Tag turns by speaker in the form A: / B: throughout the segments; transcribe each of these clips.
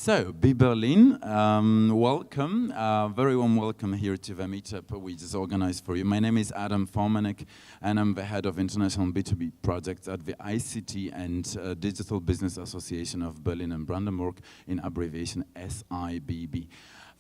A: So, Berlin, welcome, very warm welcome here to the Meetup we just organized for you. My name is Formanek, and I'm the head of International B2B projects at the ICT and Digital Business Association of Berlin and Brandenburg, in abbreviation SIBB.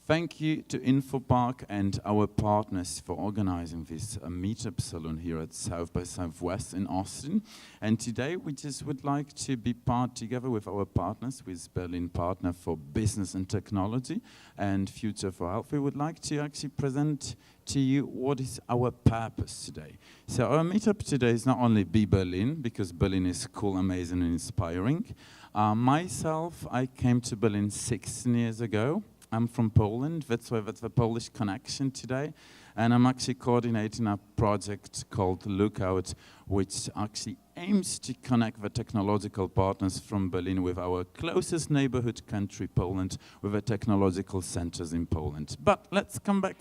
A: Thank you to InfoPark and our partners for organizing this Meetup Salon here at South by Southwest in Austin. And today we just would like to be part together with our partners, with Berlin Partner for Business and Technology and Future for Health. We would like to actually present to you what is our purpose today. So our Meetup today is not only Be Berlin, because Berlin is cool, amazing and inspiring. Myself, I came to Berlin 16 years ago. I'm from Poland, that's why that's the Polish connection today. And I'm actually coordinating a project called Lookout, which actually aims to connect the technological partners from Berlin with our closest neighborhood country, Poland, with the technological centers in Poland. But let's come back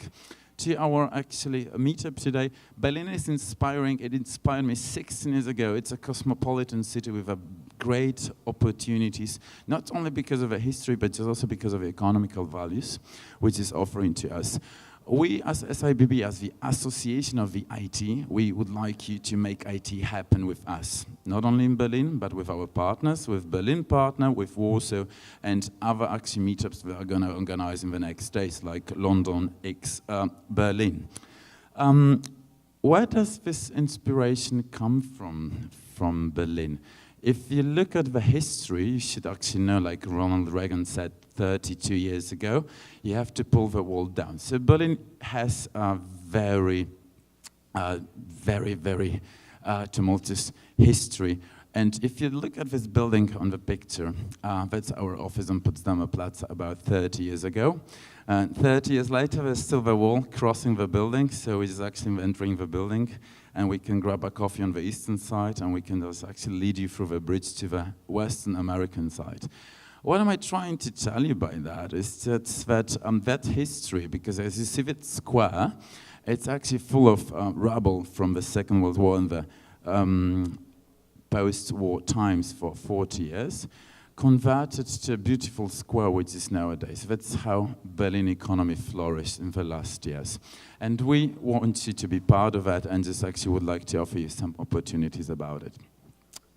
A: to our actually meetup today. Berlin is inspiring. It inspired me 16 years ago. It's a cosmopolitan city with a great opportunities, not only because of the history, but just also because of the economical values, which is offering to us. We, as SIBB, as the Association of the IT, we would like you to make IT happen with us. Not only in Berlin, but with our partners, with Berlin Partner, with Warsaw, and other actually meetups we are going to organize in the next days, like London x Berlin. Where does this inspiration come from Berlin? If you look at the history, you should actually know, like Ronald Reagan said 32 years ago, you have to pull the wall down. So Berlin has a very tumultuous history. And if you look at this building on the picture, that's our office on Potsdamer Platz about 30 years ago. And 30 years later, there's still the wall crossing the building, so we're just actually entering the building, and we can grab a coffee on the eastern side, and we can just actually lead you through the bridge to the Western American side. What am I trying to tell you by that is that history, because as you see that square, it's actually full of rubble from the Second World War and the post-war times for 40 years, converted to a beautiful square, which is nowadays. That's how Berlin economy flourished in the last years. And we want you to be part of that, and just actually would like to offer you some opportunities about it.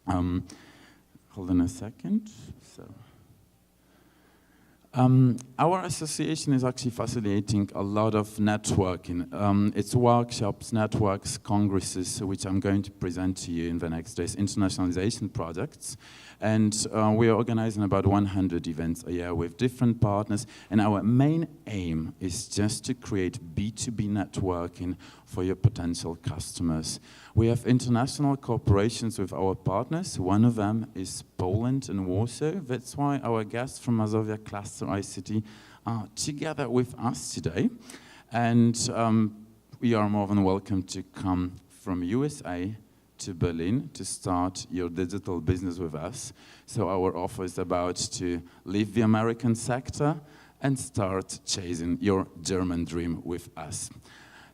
A: Hold on a second. Our association is actually facilitating a lot of networking. It's workshops, networks, congresses, which I'm going to present to you in the next days, internationalization projects. And we are organizing about 100 events a year with different partners. And our main aim is just to create B2B networking for your potential customers. We have international cooperations with our partners. One of them is Poland and Warsaw. That's why our guests from Mazovia Cluster ICT are together with us today. And we are more than welcome to come from USA to Berlin to start your digital business with us. So our offer is about to leave the American sector and start chasing your German dream with us.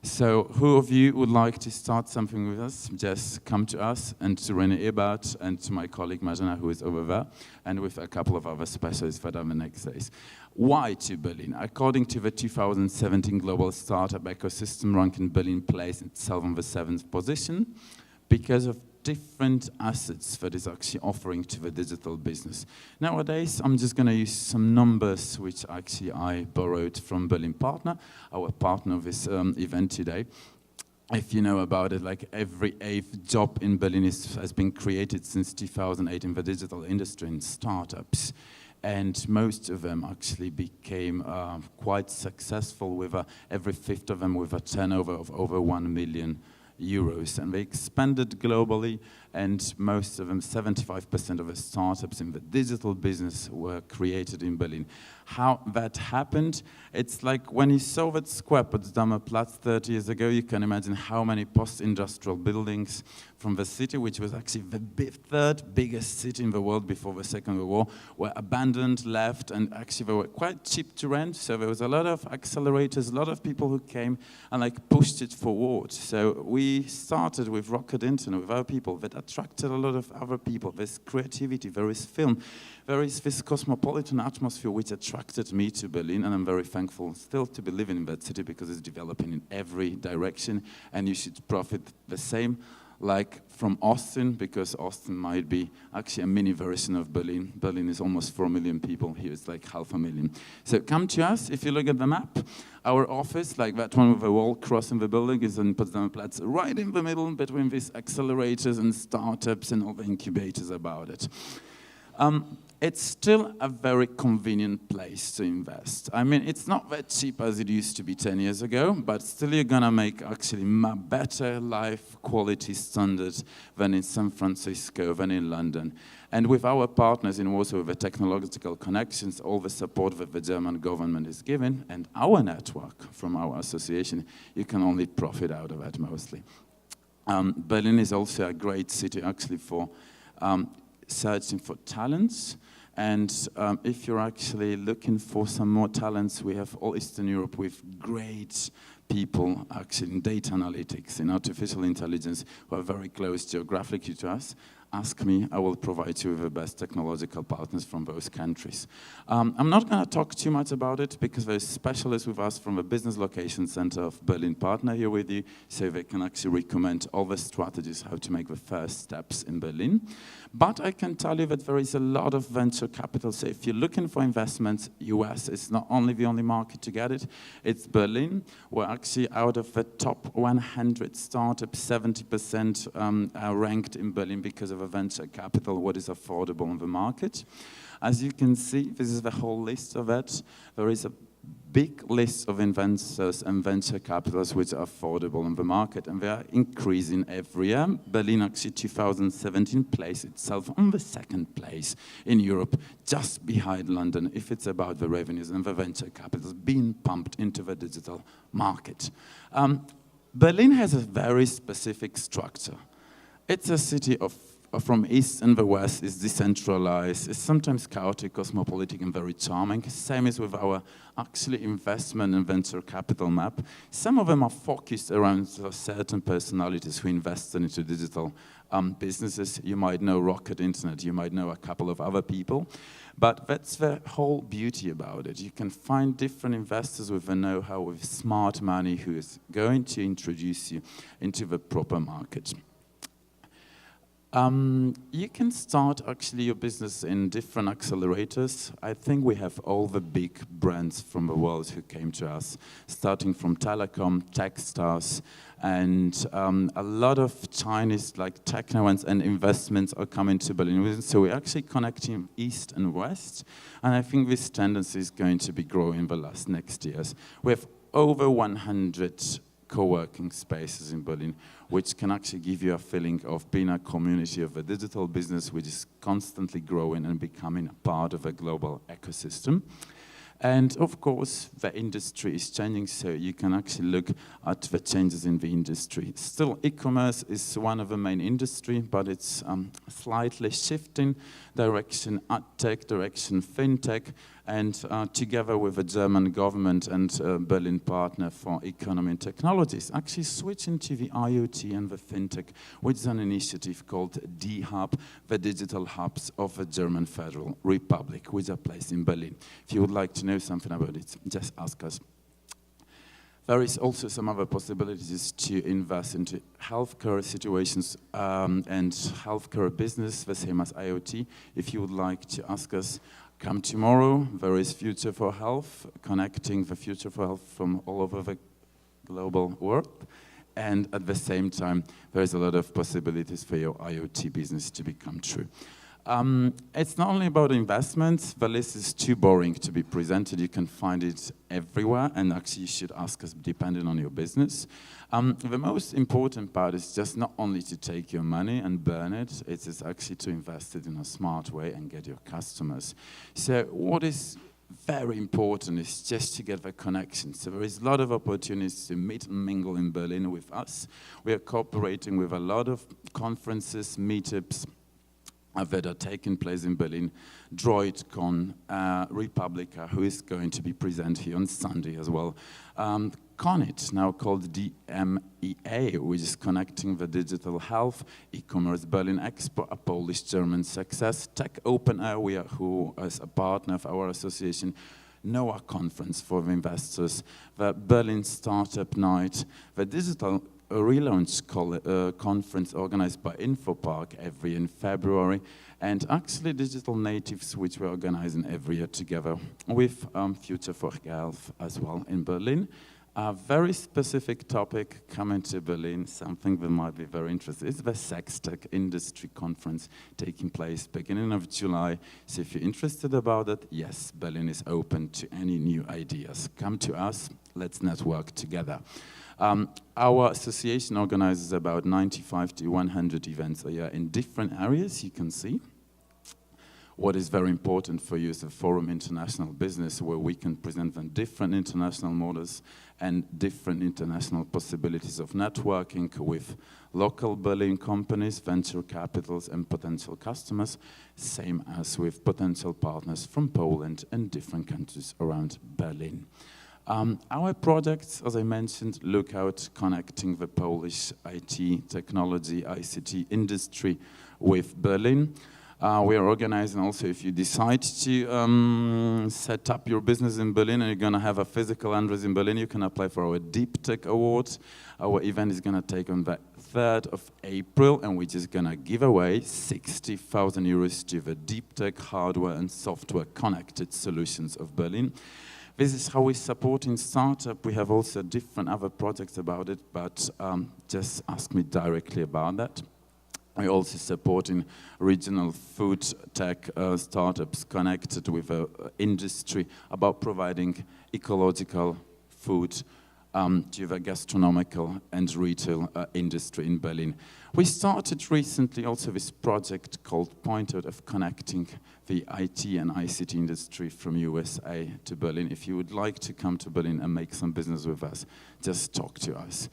A: So who of you would like to start something with us? Just come to us and to Rene Ebert and to my colleague Marzena, who is over there, and with a couple of other specialists that are the next days. Why to Berlin? According to the 2017 Global Startup Ecosystem ranking, Berlin placed itself on the 7th position because of different assets that is actually offering to the digital business. Nowadays, I'm just going to use some numbers which actually I borrowed from Berlin Partner, our partner of this event today. If you know about it, like every 8th job in Berlin has been created since 2008 in the digital industry in startups. And most of them actually became quite successful, with every 5th of them with a turnover of over 1 million euros, and they expanded globally, and most of them, 75% of the startups in the digital business were created in Berlin. How that happened, it's like when you saw that square Potsdamer Platz 30 years ago, you can imagine how many post-industrial buildings from the city, which was actually the 3rd biggest city in the world before the Second World War, were abandoned, left, and actually they were quite cheap to rent, so there was a lot of accelerators, a lot of people who came and like pushed it forward. So we started with Rocket Internet, with our people that attracted a lot of other people. There's creativity, there is film, there is this cosmopolitan atmosphere which attracted me to Berlin, and I'm very thankful still to be living in that city because it's developing in every direction, and you should profit the same like from Austin, because Austin might be actually a mini version of Berlin. Berlin is almost 4 million people. Here it's like 500,000. So come to us. If you look at the map, our office, like that one with a wall crossing the building, is in Potsdamer Platz, right in the middle between these accelerators and startups and all the incubators about it. It's still a very convenient place to invest. I mean, it's not that cheap as it used to be 10 years ago, but still you're gonna make actually a better life quality standard than in San Francisco, than in London. And with our partners in Warsaw, with the technological connections, all the support that the German government is giving, and our network from our association, you can only profit out of that mostly. Berlin is also a great city actually for searching for talents. And if you're actually looking for some more talents, we have all Eastern Europe with great people actually in data analytics, in artificial intelligence, who are very close geographically to us. Ask me, I will provide you with the best technological partners from those countries. I'm not going to talk too much about it because there's specialists with us from the Business Location Center of Berlin partner here with you, so they can actually recommend all the strategies how to make the first steps in Berlin. But I can tell you that there is a lot of venture capital. So if you're looking for investments, US is not only the only market to get it, it's Berlin, where actually out of the top 100 startups, 70% are ranked in Berlin because of venture capital, what is affordable on the market. As you can see, this is the whole list of it. There is a big list of investors and venture capitals which are affordable on the market, and they are increasing every year. Berlin actually 2017 placed itself on the second place in Europe, just behind London, if it's about the revenues and the venture capitals being pumped into the digital market. Berlin has a very specific structure. It's a city from east and the west, is decentralized, it's sometimes chaotic, cosmopolitan, and very charming. Same is with our actually investment and venture capital map. Some of them are focused around certain personalities who invest into digital businesses. You might know Rocket Internet, you might know a couple of other people, but that's the whole beauty about it. You can find different investors with the know-how, with smart money, who is going to introduce you into the proper market. You can start actually your business in different accelerators. I think we have all the big brands from the world who came to us, starting from telecom, Techstars, and a lot of Chinese like techno and investments are coming to Berlin. So we're actually connecting east and west, and I think this tendency is going to be growing in the next years. We have over 100 co-working spaces in Berlin, which can actually give you a feeling of being a community of a digital business which is constantly growing and becoming a part of a global ecosystem. And of course, the industry is changing, so you can actually look at the changes in the industry. Still, e-commerce is one of the main industry, but it's slightly shifting direction, ad tech, direction, fintech, and together with the German government and Berlin partner for economy and technologies, actually switching to the IoT and the fintech, which is an initiative called D-Hub, the digital hubs of the German Federal Republic, which are placed in Berlin. If you would like to know something about it, just ask us. There is also some other possibilities to invest into healthcare situations and healthcare business, the same as IoT. If you would like to ask us, come tomorrow. There is Future for Health, connecting the future for health from all over the global world. And at the same time, there is a lot of possibilities for your IoT business to become true. It's not only about investments. The list is too boring to be presented. You can find it everywhere, and actually you should ask us depending on your business. The most important part is just not only to take your money and burn it, it is actually to invest it in a smart way and get your customers. So what is very important is just to get the connection. So there is a lot of opportunities to meet and mingle in Berlin with us. We are cooperating with a lot of conferences, meetups, that are taking place in Berlin, DroidCon, Republica, who is going to be present here on Sunday as well. CONIT, now called DMEA, which is Connecting the Digital Health, e-commerce Berlin Expo, a Polish-German success, Tech Open Area, who is a partner of our association, NOAA Conference for the investors, the Berlin Startup Night, the Digital Relaunch Conference organized by InfoPark every year in February, and actually Digital Natives, which we're organizing every year together with Future for Health as well in Berlin. A very specific topic coming to Berlin, something that might be very interesting, is the SexTech Industry Conference taking place beginning of July. So if you're interested about it, yes, Berlin is open to any new ideas. Come to us, let's network together. Our association organizes about 95 to 100 events a year in different areas, you can see. What is very important for you is a Forum International Business, where we can present them different international models and different international possibilities of networking with local Berlin companies, venture capitals, and potential customers, same as with potential partners from Poland and different countries around Berlin. Our projects, as I mentioned, look out connecting the Polish IT, technology, ICT industry with Berlin. We are organizing also, if you decide to set up your business in Berlin and you're going to have a physical address in Berlin, you can apply for our Deep Tech Award. Our event is going to take on the 3rd of April, and we're just going to give away 60,000 euros to the deep tech hardware and software connected solutions of Berlin. This is how we're supporting startup. We have also different other projects about it, but just ask me directly about that. We're also supporting regional food tech startups connected with industry about providing ecological food to the gastronomical and retail industry in Berlin. We started recently also this project called Point Out of connecting the IT and ICT industry from USA to Berlin. If you would like to come to Berlin and make some business with us, just talk to us.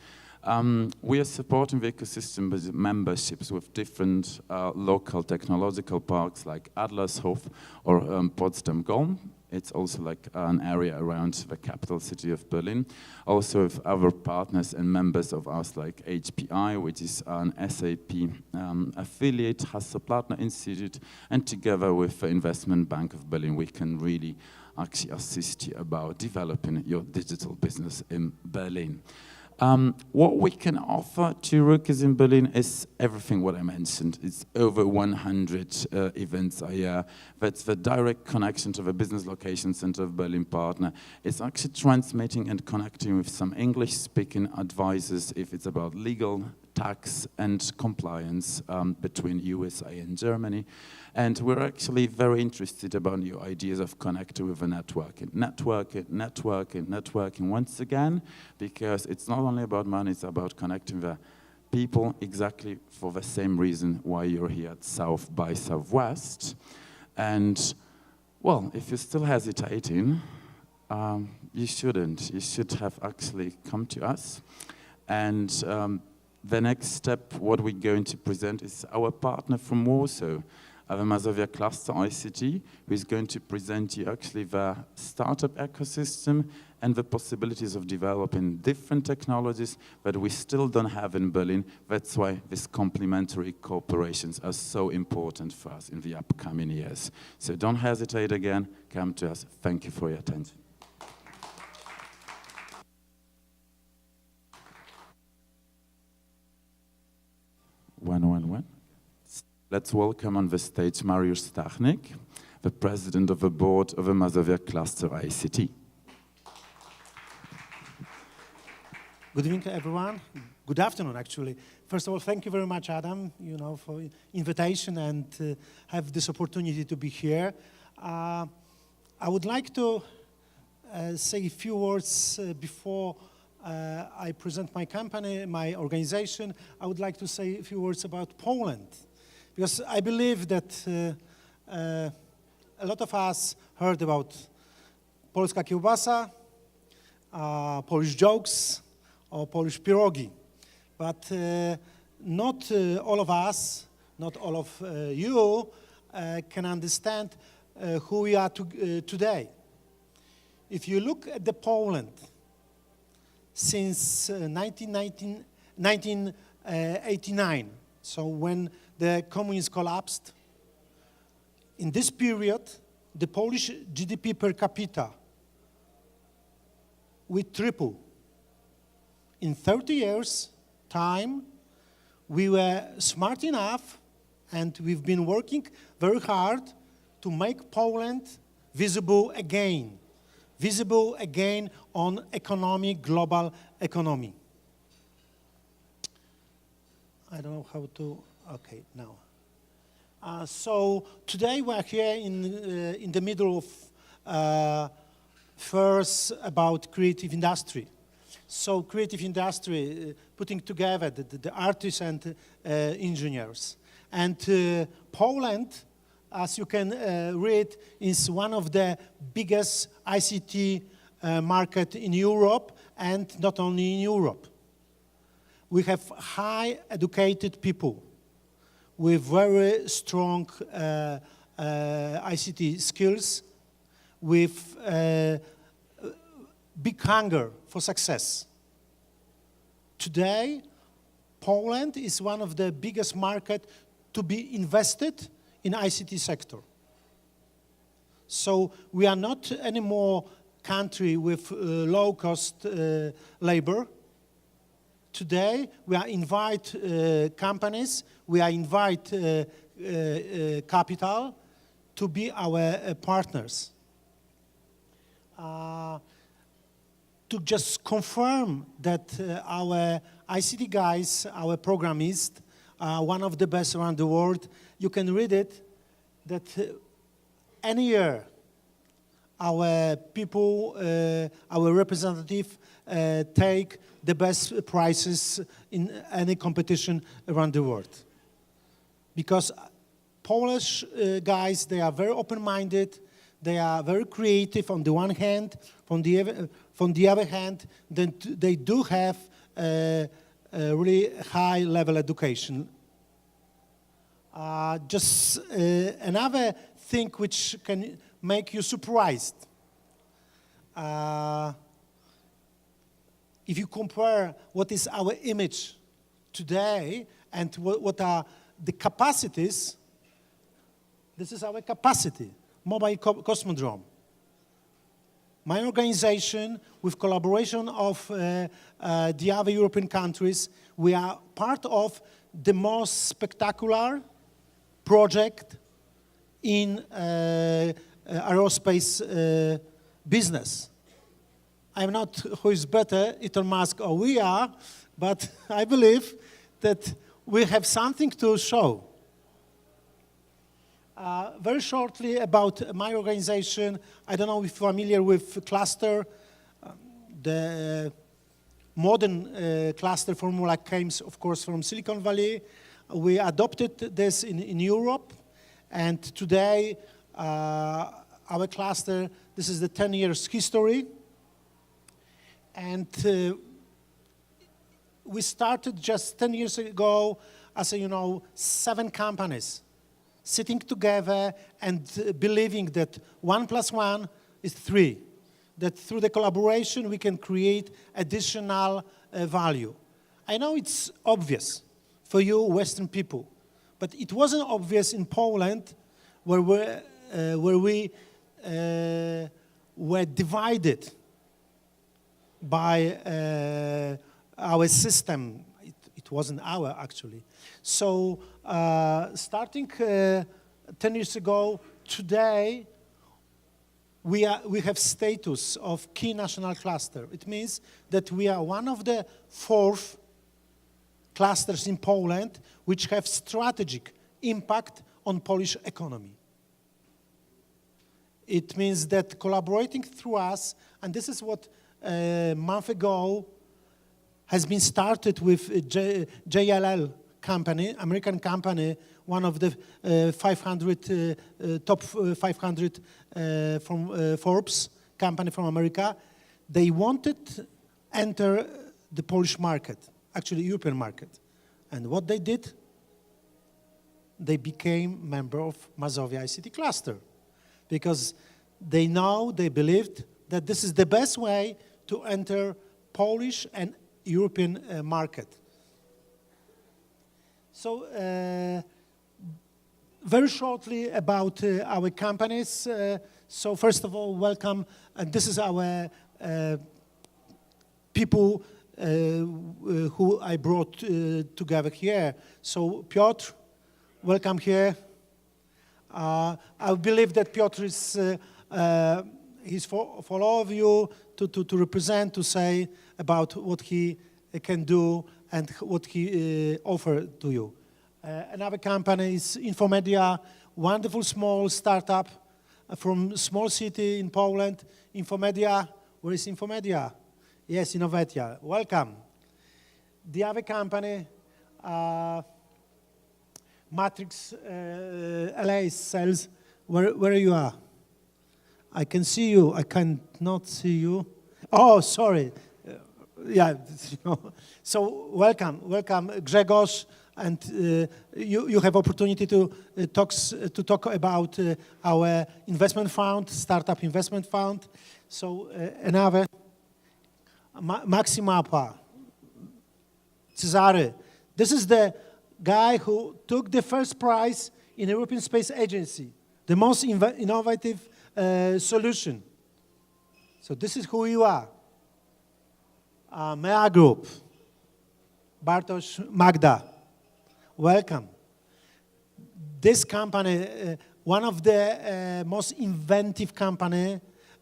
A: We are supporting the ecosystem with memberships with different local technological parks like Adlershof or Potsdam-Golm. It's also like an area around the capital city of Berlin. Also with other partners and members of us like HPI, which is an SAP affiliate, Hasse-Plattner Institute, and together with the Investment Bank of Berlin, we can really actually assist you about developing your digital business in Berlin. What we can offer to rookies in Berlin is everything what I mentioned. It's over 100 events a year. That's the direct connection to the business location center of Berlin partner. It's actually transmitting and connecting with some English-speaking advisors if it's about legal, tax, and compliance between USA and Germany. And we're actually very interested about your ideas of connecting with the networking once again, because it's not only about money, it's about connecting the people exactly for the same reason why you're here at South by Southwest. And, well, if you're still hesitating, you shouldn't. You should have actually come to us. And the next step, what we're going to present is our partner from Warsaw, the Mazovia Cluster ICT, who is going to present you actually the startup ecosystem and the possibilities of developing different technologies that we still don't have in Berlin. That's why these complementary cooperations are so important for us in the upcoming years. So don't hesitate again, come to us. Thank you for your attention. One. Let's welcome on the stage Mariusz Stachnik, the president of the board of the Mazovia Cluster ICT.
B: Good evening, everyone. Good afternoon, actually. First of all, thank you very much, Adam, for invitation and have this opportunity to be here. I would like to say a few words before I present my company, my organization. I would like to say a few words about Poland. Because I believe that a lot of us heard about Polska kiełbasa, Polish jokes, or Polish pierogi. But not all of us not all of you can understand who we are today. If you look at the Poland since 1989, so when the communism collapsed, in this period, the Polish GDP per capita will triple. In 30 years' time, we were smart enough, and we've been working very hard to make Poland visible again on global economy. I don't know how to, okay, now. So today we're here in the middle of first about creative industry. So creative industry, putting together the artists and engineers. And Poland, as you can read, is one of the biggest ICT market in Europe, and not only in Europe. We have high educated people with very strong ICT skills, with big hunger for success. Today, Poland is one of the biggest markets to be invested in ICT sector. So we are not anymore country with low-cost labor. Today, we are invite companies, we are invite capital to be our partners. To just confirm that our ICT guys, our programists, are one of the best around the world, you can read it, that any year our people, our representative take the best prizes in any competition around the world. Because Polish guys, they are very open-minded, they are very creative on the one hand, from the other hand, then they do have a really high-level education. Just another thing which can make you surprised. If you compare what is our image today and what are the capacities, this is our capacity, mobile cosmodrome. My organization, with collaboration of the other European countries, we are part of the most spectacular project in aerospace business. I'm not who is better, Elon Musk or we are, but I believe that we have something to show. Very shortly about my organization, I don't know if you're familiar with Cluster. The modern cluster formula comes, of course, from Silicon Valley. We adopted this in Europe, and today our cluster, this is the 10 years history. And we started just 10 years ago as, 7 companies sitting together and believing that 1 + 1 is 3, that through the collaboration we can create additional value. I know it's obvious for you Western people, but it wasn't obvious in Poland where we were divided by our system. It wasn't our, actually. So starting 10 years ago, today, we have status of key national cluster. It means that we are one of the 4 clusters in Poland which have strategic impact on Polish economy. It means that collaborating through us, and this is what a month ago has been started with JLL company, American company, one of the 500 top 500 from Forbes company from America. They wanted to enter the Polish market, actually European market. And what they did? they became member of Mazovia ICT Cluster, because they know, they believed that this is the best way to enter Polish and European market. So very shortly about our companies. So first of all, welcome, and this is our people who I brought together here. So Piotr, welcome here. I believe that Piotr is he's for all of you to represent, to say about what he can do and what he offered to you. Another company is Infomedia, wonderful small startup from small city in Poland. Infomedia, where is Infomedia? Yes, Innovatia, welcome. The other company, Matrix LA sales, where you are? I can see you, I cannot see you. Oh, sorry. Yeah, so welcome, Grzegorz, and you have opportunity to talk about our investment fund, startup investment fund. So another, Maximapa, Cezary. This is the guy who took the first prize in European Space Agency, the most innovative solution. So this is who you are. Mea Group, Bartosz, Magda, welcome. This company, one of the most inventive company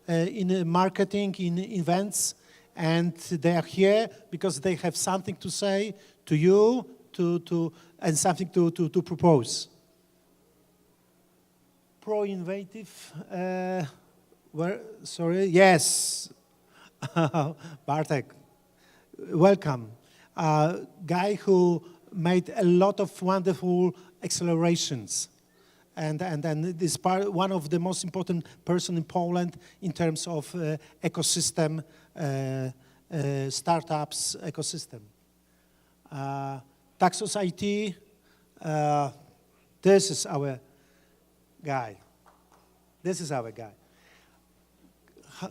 B: in marketing, in events, and they are here because they have something to say to you, and something to propose. Pro-innovative, yes, Bartek. Welcome. Guy who made a lot of wonderful accelerations, and is one of the most important person in Poland in terms of ecosystem, startups ecosystem. Taxos IT, this is our guy. This is our guy.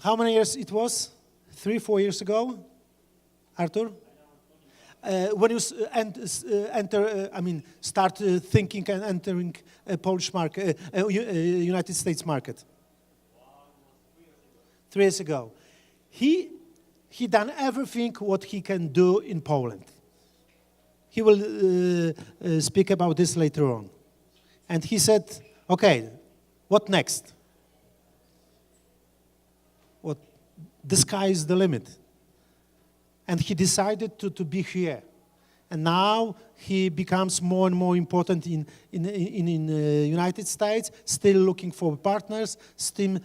B: How many years it was? 3-4 years ago? Artur? When you start thinking and entering a Polish market, United States market? 3 years ago. He done everything what he can do in Poland. He will speak about this later on. And he said, okay, what next? The sky is the limit. And he decided to be here. And now he becomes more and more important in the United States, still looking for partners, still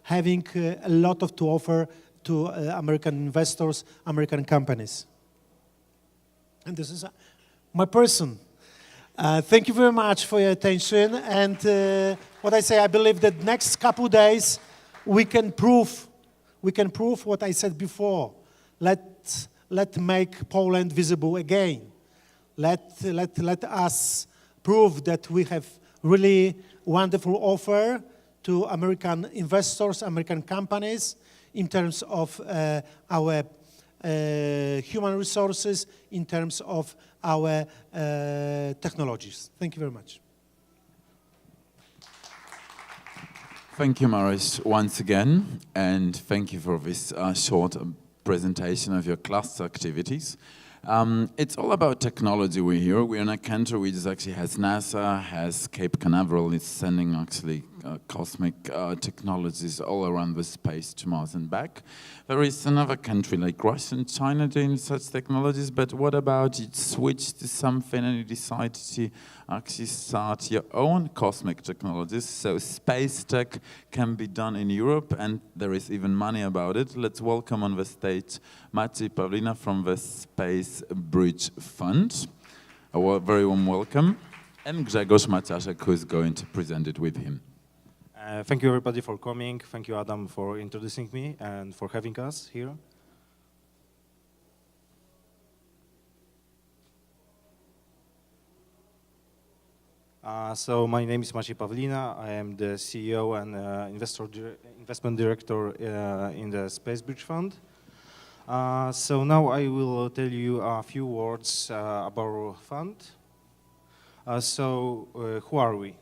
B: having a lot to offer to American investors, American companies. And this is my person. Thank you very much for your attention. And what I say, I believe that next couple of days we can prove what I said before. Let's make Poland visible again. Let us prove that we have really wonderful offer to American investors, American companies, in terms of our human resources, in terms of our technologies. Thank you very much.
A: Thank you, Mariusz, once again, and thank you for this short presentation of your cluster activities. It's all about technology we're here. We're in a country which actually has NASA, has Cape Canaveral, it's sending actually cosmic technologies all around the space to Mars and back. There is another country like Russia and China doing such technologies, but what about you switch to something and you decide to actually start your own cosmic technologies? So space tech can be done in Europe and there is even money about it. Let's welcome on the stage Maciej Pawlina from the Space Bridge Fund. A very warm welcome. And Grzegosz Maciaszek, who is going to present it with him.
C: Thank you everybody for coming. Thank you, Adam, for introducing me and for having us here. So my name is Maciej Pawlina. I am the CEO and investment director in the Space Bridge Fund. So now I will tell you a few words about our fund. Who are we?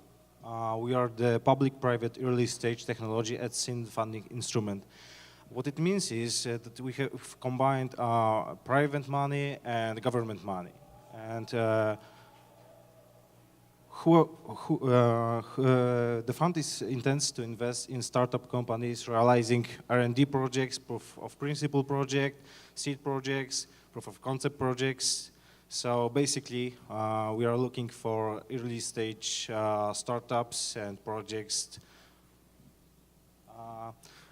C: We are the public-private early-stage technology at SIBB funding instrument. What it means is that we have combined private money and government money. And the fund intends to invest in startup companies realizing R&D projects, proof of principle project, seed projects, proof of concept projects. So basically, we are looking for early stage startups and projects.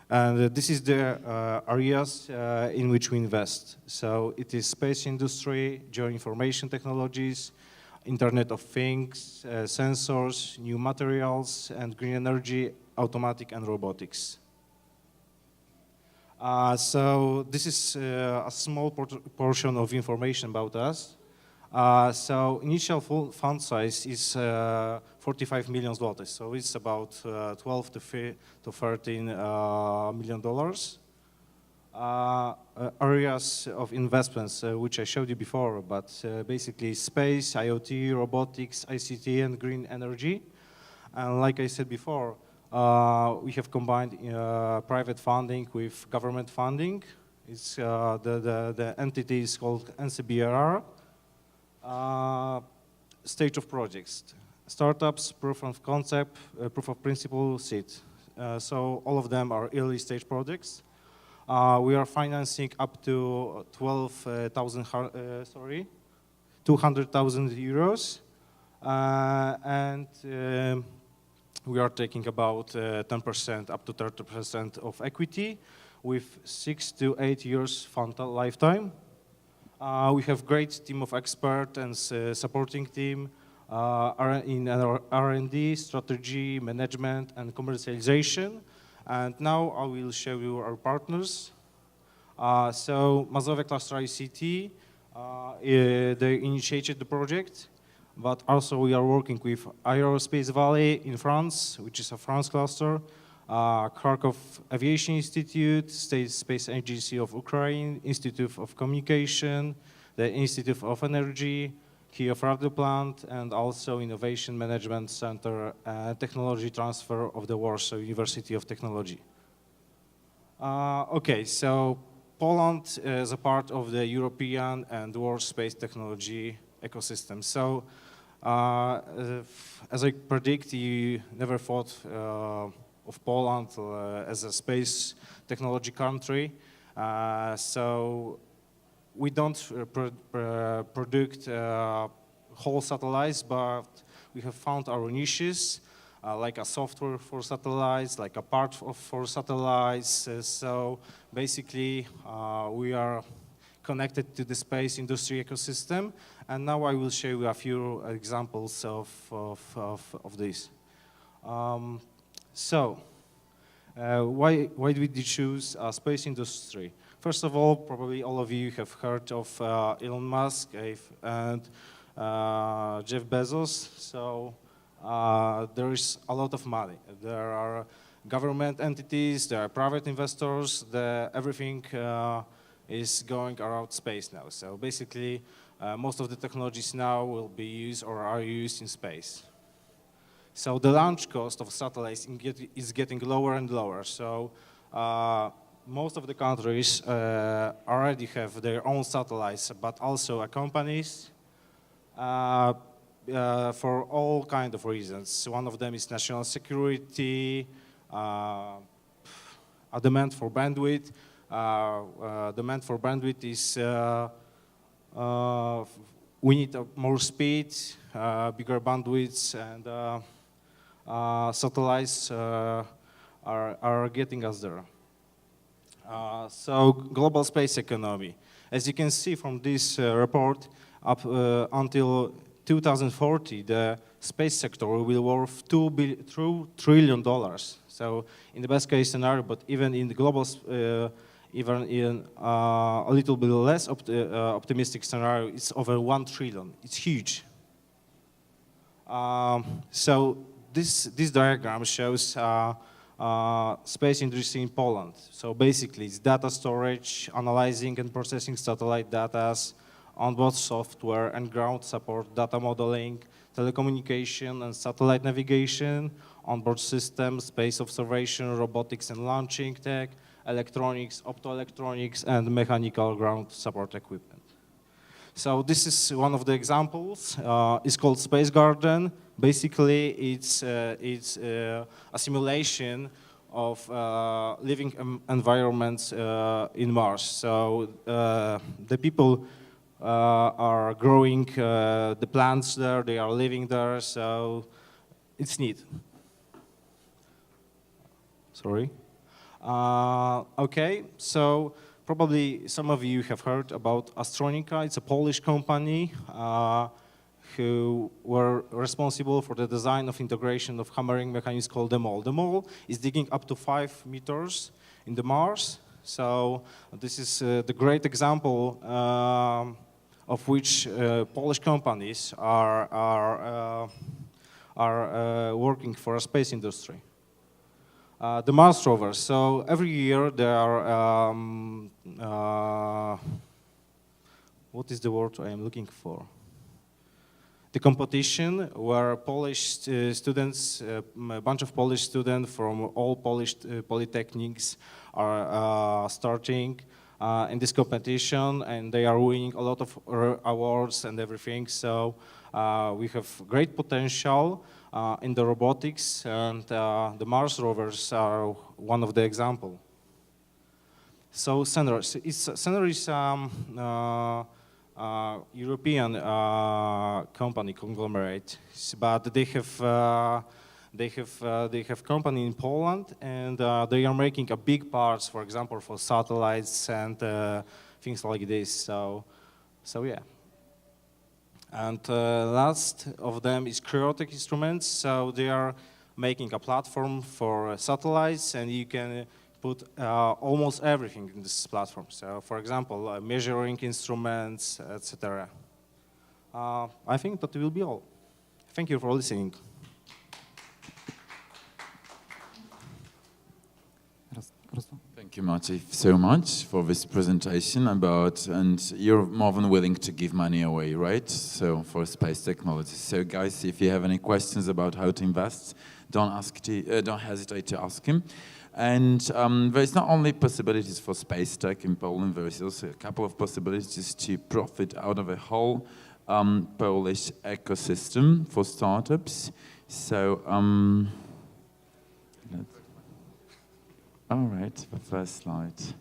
C: And this is the areas in which we invest. So it is space industry, geoinformation technologies, Internet of Things, sensors, new materials, and green energy, automatic and robotics. So this is a small portion of information about us. So initial fund size is 45 million zlotys, so it's about 12 to 13 million dollars. Areas of investments, which I showed you before, but basically space, IoT, robotics, ICT, and green energy. And like I said before, we have combined private funding with government funding. It's the entity is called NCBRR. Stage of projects, startups, proof of concept, proof of principle, seed. So all of them are early stage projects. We are financing up to 200,000 euros, and we are taking about 10% up to 30% of equity with 6 to 8 years fund lifetime. We have great team of experts and supporting team in R&D, strategy, management, and commercialization. And now I will show you our partners. So Mazovia Cluster ICT, they initiated the project, but also we are working with Aerospace Valley in France, which is a France cluster, Kharkov Aviation Institute, State Space Agency of Ukraine, Institute of Communication, the Institute of Energy, Kyiv Radio Plant, and also Innovation Management Center and Technology Transfer of the Warsaw University of Technology. Okay, so Poland is a part of the European and world space technology ecosystem. So as I predict, you never thought of Poland as a space technology country. So we don't produce whole satellites, but we have found our niches, like a software for satellites, like a part for satellites. So basically, we are connected to the space industry ecosystem. And now I will show you a few examples of this. Why did we choose space industry? First of all, probably all of you have heard of Elon Musk and Jeff Bezos. So there is a lot of money. There are government entities, there are private investors, everything is going around space now. So basically, most of the technologies now will be used or are used in space. So the launch cost of satellites is getting lower and lower. So most of the countries already have their own satellites, but also companies for all kinds of reasons. One of them is national security, a demand for bandwidth. Demand for bandwidth is we need more speed, bigger bandwidths, and satellites are getting us there. So global space economy. As you can see from this report, up until 2040, the space sector will be worth $2 trillion. So in the best case scenario, but even in the global, even in a little bit less optimistic scenario, it's over 1 trillion. It's huge. So this diagram shows space industry in Poland. So basically, it's data storage, analyzing and processing satellite data, onboard software and ground support, data modeling, telecommunication and satellite navigation, onboard systems, space observation, robotics and launching tech, electronics, optoelectronics, and mechanical ground support equipment. So this is one of the examples. It's called Space Garden. Basically, it's a simulation of living environments in Mars. So the people are growing the plants there, they are living there, so it's neat. Sorry. Okay, so probably some of you have heard about Astronika. It's a Polish company who were responsible for the design of integration of hammering mechanism called the mole. The mole is digging up to 5 meters in the Mars. So this is the great example of which Polish companies are working for a space industry. The Mars rovers. So every year there are, what is the word I am looking for? The competition where Polish students, a bunch of Polish students from all Polish polytechnics are starting in this competition, and they are winning a lot of awards and everything. So we have great potential in the robotics, and the Mars rovers are one of the examples. So Cener is European company conglomerate, but they have company in Poland, and they are making a big parts, for example, for satellites and things like this. So yeah. And last of them is Cryotic Instruments. So they are making a platform for satellites, and you can put almost everything in this platform. So, for example, measuring instruments, etc. I think that will be all. Thank you for listening.
A: Thank you, Maciej, so much for this presentation about, and you're more than willing to give money away, right? So for space technology. So guys, if you have any questions about how to invest, don't hesitate to ask him. And there's not only possibilities for space tech in Poland, there is also a couple of possibilities to profit out of a whole Polish ecosystem for startups. So, all right, the first slide.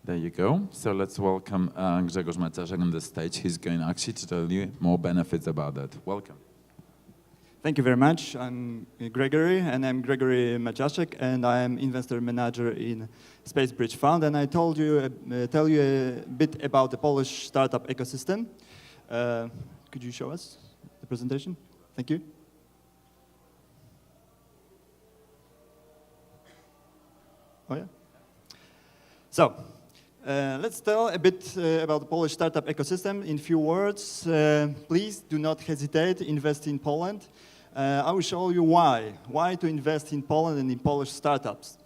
A: There you go. So let's welcome Grzegosz Maciaszek on the stage. He's going actually to tell you more benefits about that. Welcome.
D: Thank you very much. I'm Gregory, and I'm Gregory Maciaszek, and I'm investor manager in Space Bridge Fund. And I tell you a bit about the Polish startup ecosystem. Could you show us the presentation? Thank you. Oh yeah. So let's tell a bit about the Polish startup ecosystem in few words. Please do not hesitate to invest in Poland. I will show you why to invest in Poland and in Polish startups.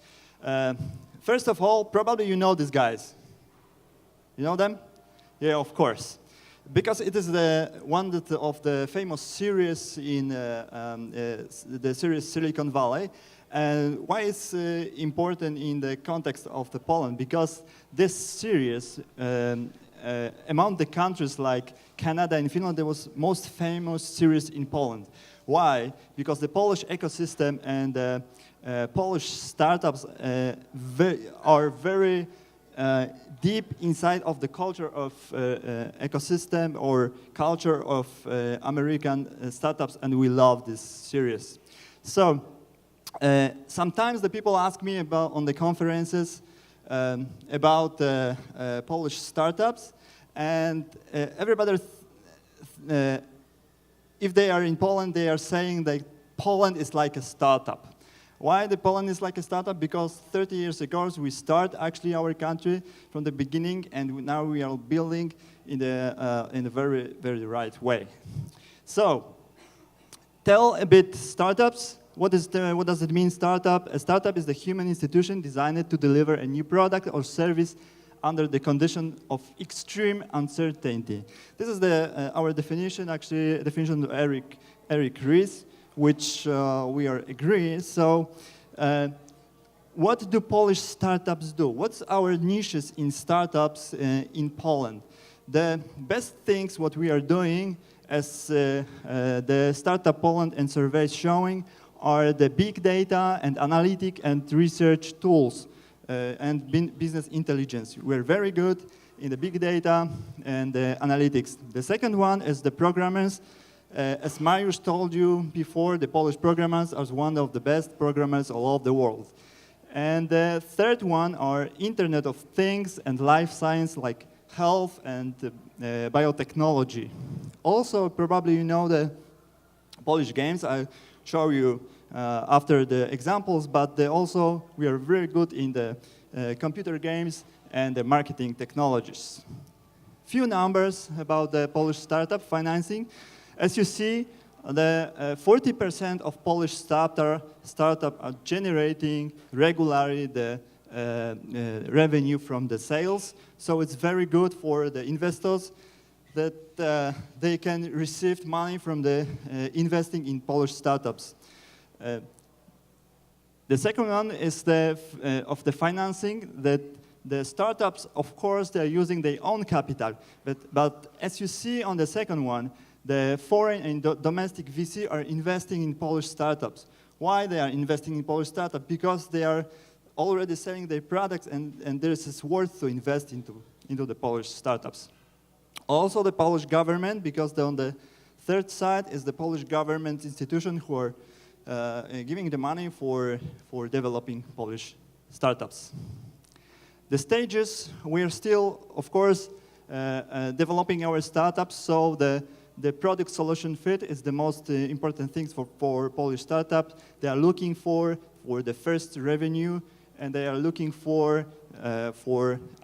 D: First of all, probably you know these guys. You know them? Yeah, of course. Because it is one of the famous series in the series Silicon Valley. And why it's important in the context of the Poland? Because this series, among the countries like Canada and Finland, there was most famous series in Poland. Why? Because the Polish ecosystem and Polish startups are very deep inside of the culture of ecosystem or culture of American startups, and we love this series. So sometimes the people ask me about on the conferences about Polish startups, and everybody, if they are in Poland, they are saying that Poland is like a startup. Why the Poland is like a startup? Because 30 years ago we start actually our country from the beginning, and now we are building in a very, very right way. So, tell a bit startups. What does it mean, startup? A startup is the human institution designed to deliver a new product or service under the condition of extreme uncertainty. This is our definition, actually, definition of Eric Ries, which we are agree. So, what do Polish startups do? What's our niches in startups in Poland? The best things what we are doing, as the Startup Poland and surveys showing, are the big data and analytic and research tools and business intelligence. We're very good in the big data and the analytics. The second one is the programmers. As Mariusz told you before, the Polish programmers are one of the best programmers all over the world. And the third one are Internet of Things and life science like health and biotechnology. Also, probably you know the Polish games. I'll show you after the examples, but also we are very good in the computer games and the marketing technologies. Few numbers about the Polish startup financing. As you see, the 40% of Polish startup are generating regularly the revenue from the sales. So it's very good for the investors that they can receive money from the investing in Polish startups. The second one is of the financing, that the startups, of course, they're using their own capital. But as you see on the second one, the foreign and domestic VC are investing in Polish startups. Why they are investing in Polish startups? Because they are already selling their products, and there is worth to invest into the Polish startups. Also the Polish government, because on the third side is the Polish government institution who are giving the money for developing Polish startups. The stages, we are still, of course, developing our startups, so the product solution fit is the most important thing for Polish startups. They are looking for the first revenue, and they are looking for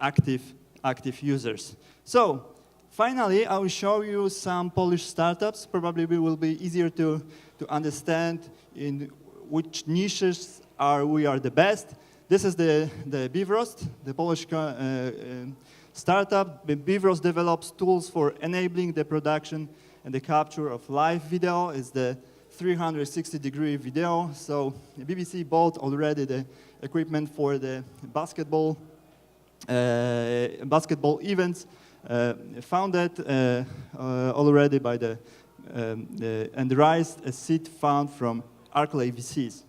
D: active users. So, finally, I will show you some Polish startups. Probably it will be easier to understand in which niches we are the best. This is the Bivrost, the Polish startup. Bivrost develops tools for enabling the production and the capture of live video. Is the 360-degree video. So the BBC bought already the equipment for the basketball events, founded already by and raised a seed fund from Arklay VCs.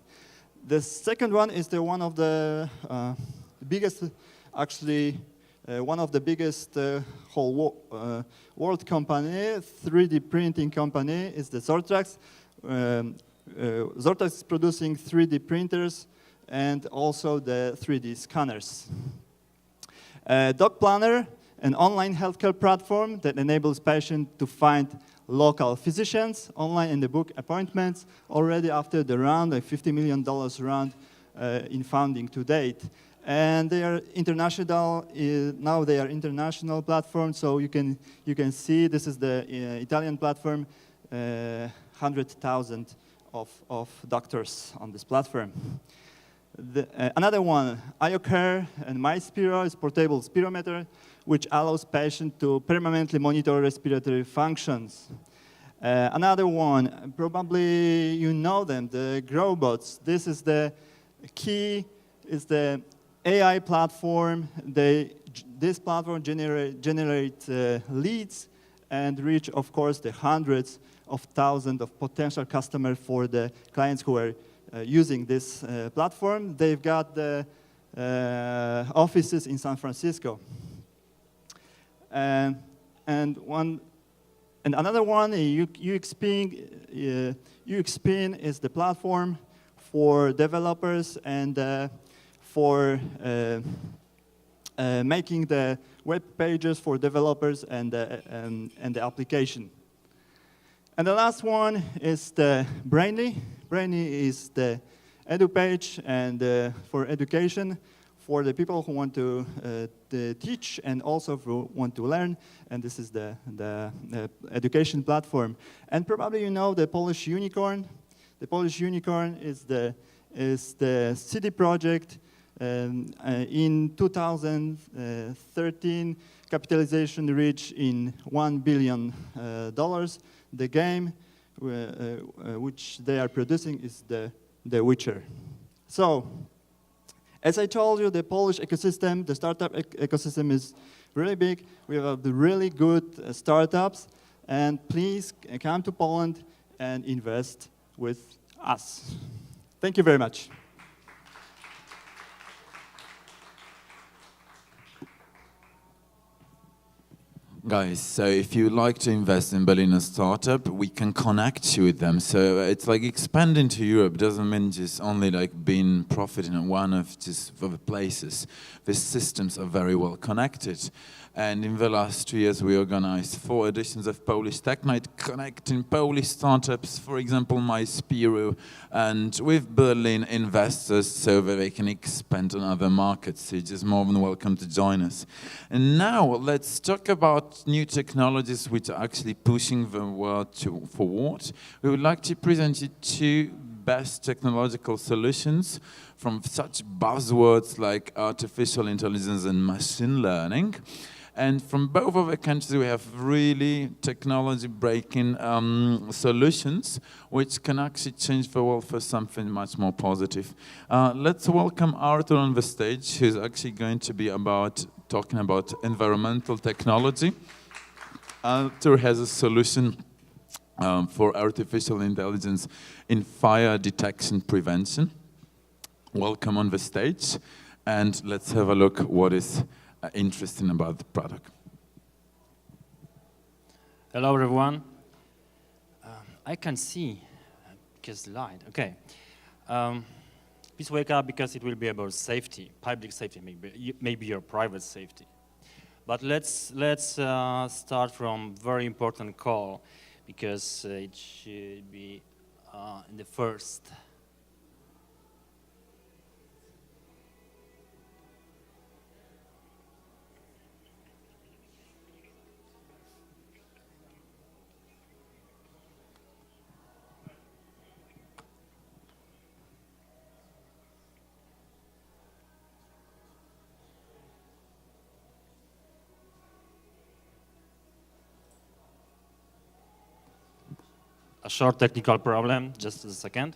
D: The second one is one of the biggest, actually, one of the biggest whole world company, 3D printing company, is the Zortrax. Zortrax is producing 3D printers and also the 3D scanners. Doc Planner, an online healthcare platform that enables patients to find local physicians online and book appointments already after the round, a $50 million round in funding to date. And they are international, now they are international platform, so you can see this is the Italian platform, 100,000 of doctors on this platform. Another one, IoCare and MySpiro is portable spirometer, which allows patients to permanently monitor respiratory functions. Another one, probably you know them, the Growbots. This is the key, is the AI platform. This platform generates leads and reach, of course, the hundreds of thousands of potential customers for the clients who are using this platform. They've got the offices in San Francisco. And another one, UXPin is the platform for developers and for making the web pages for developers and the application. And the last one is the Brainy. Brainy is the EduPage and for education for the people who want to teach and also who want to learn, and this is the education platform. And probably you know the Polish unicorn. The Polish unicorn is the city project. In 2013, capitalization reached in $1 billion. The game which they are producing is the Witcher. So, as I told you, the Polish ecosystem, the startup ecosystem is really big. We have the really good startups, and please come to Poland and invest with us. Thank you very much.
A: Guys, so if you'd like to invest in Berliner startup, we can connect you with them. So it's like expanding to Europe doesn't mean just only like being profiting in one of the places. These systems are very well connected. And in the last 2 years, we organized 4 editions of Polish Tech Night, connecting Polish startups, for example, MySpiru, and with Berlin investors so that they can expand on other markets. So you're just more than welcome to join us. And now let's talk about new technologies which are actually pushing the world forward. We would like to present you 2 best technological solutions from such buzzwords like artificial intelligence and machine learning. And from both of the countries, we have really technology-breaking solutions which can actually change the world for something much more positive. Let's welcome Artur on the stage, who's actually going to be talking about environmental technology. Artur has a solution for artificial intelligence in fire detection prevention. Welcome on the stage, and let's have a look what is interesting about the product.
E: Hello, everyone. I can see because the light. Okay. Please wake up because it will be about safety, public safety, maybe your private safety. But let's start from very important call because it should be in the first. A short technical problem, just a second.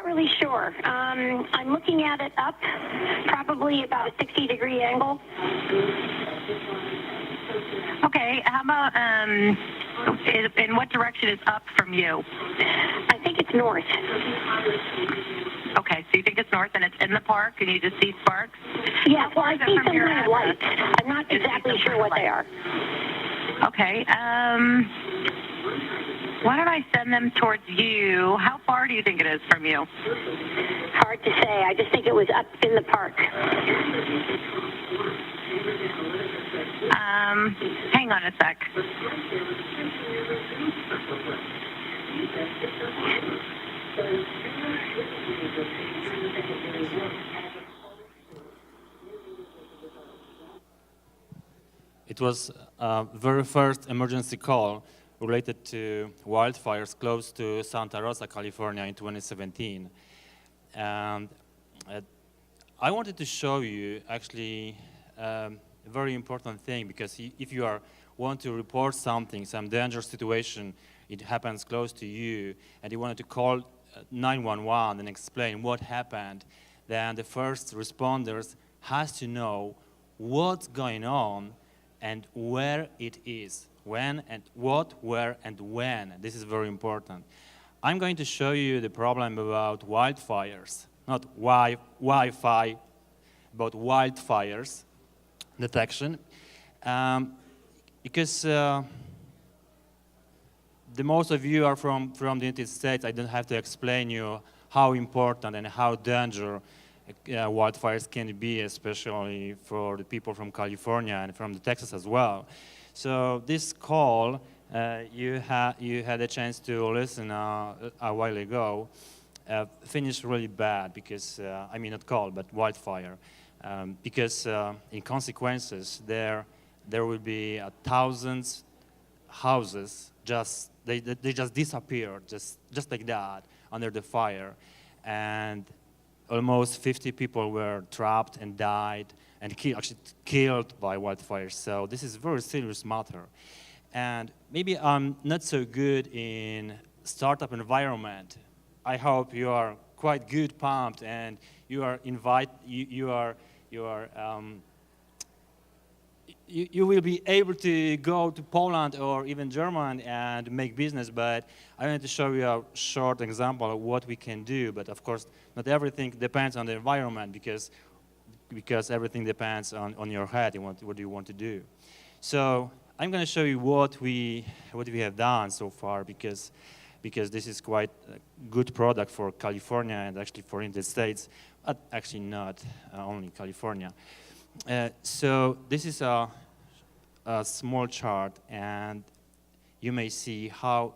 F: Really sure. I'm looking at it up, probably about a 60-degree angle.
G: Okay, how about, in what direction is up from you?
F: I think it's north.
G: Okay, so you think it's north and it's in the park and you just see sparks?
F: Yeah, well, I see some kind of lights. I'm not exactly sure what they are.
G: Okay, why don't I send them towards you? How far do you think it is from you?
F: Hard to say. I just think it was up in the park.
G: Hang on a sec.
E: It was very first emergency call related to wildfires close to Santa Rosa, California in 2017. And I wanted to show you actually a very important thing, because if you want to report something, some dangerous situation, it happens close to you, and you wanted to call 911 and explain what happened, then the first responders has to know what's going on and where it is, when and what, where and when. This is very important. I'm going to show you the problem about wildfires, not Wi-Fi, about wildfires detection, because the most of you are from the United States. I don't have to explain you how important and how dangerous wildfires can be, especially for the people from California and from the Texas as well. So this call, you had a chance to listen a while ago, finished really bad because, I mean not call, but wildfire, because in consequences there will be thousands houses they just disappeared just like that under the fire, and almost 50 people were trapped and died and actually killed by wildfires. So this is a very serious matter. And maybe I'm not so good in startup environment. I hope you are quite good pumped and you are you will be able to go to Poland or even Germany and make business, but I want to show you a short example of what we can do. But of course, not everything depends on the environment because everything depends on your head and what do you want to do. So I'm going to show you what we have done so far because this is quite a good product for California and actually for United States, but actually not only California. So this is a small chart, and you may see how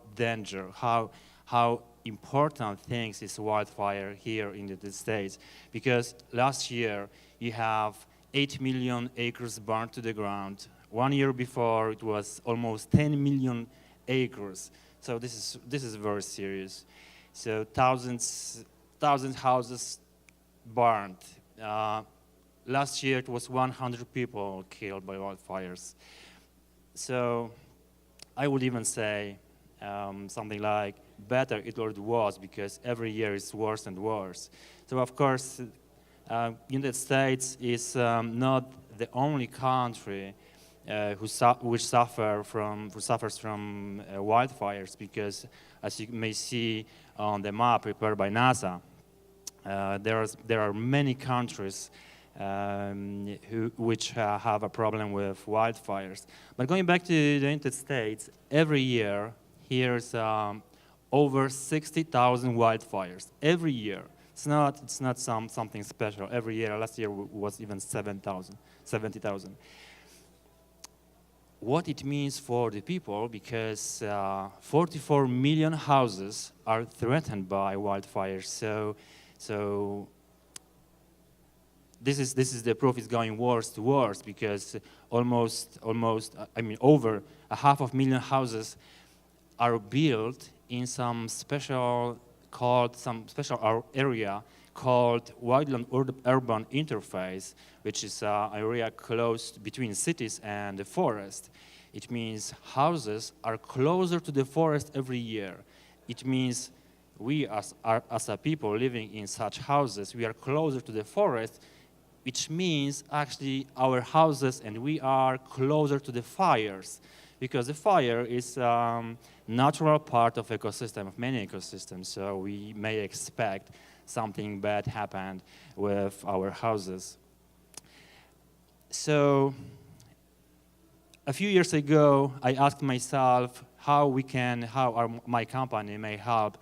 E: important things is wildfire here in the United States. Because last year you have 8 million acres burned to the ground. 1 year before it was almost 10 million acres. So this is very serious. So thousands houses burned. Last year it was 100 people killed by wildfires. So I would even say something like better it already was, because every year it's worse and worse. So of course, United States is not the only country which suffers from wildfires, because as you may see on the map prepared by NASA, there are many countries which have a problem with wildfires. But going back to the United States, every year here's over 60,000 wildfires every year. It's not something special. Every year, last year was even 70,000. What it means for the people, because 44 million houses are threatened by wildfires. So this is the proof is going worse to worse, because almost over 500,000 houses are built in some special area called wildland-urban interface, which is an area close between cities and the forest. It means houses are closer to the forest every year. It means we as a people living in such houses, we are closer to the forest, which means actually our houses and we are closer to the fires, because the fire is natural part of ecosystem, of many ecosystems, so we may expect something bad happened with our houses. So a few years ago, I asked myself how my company may help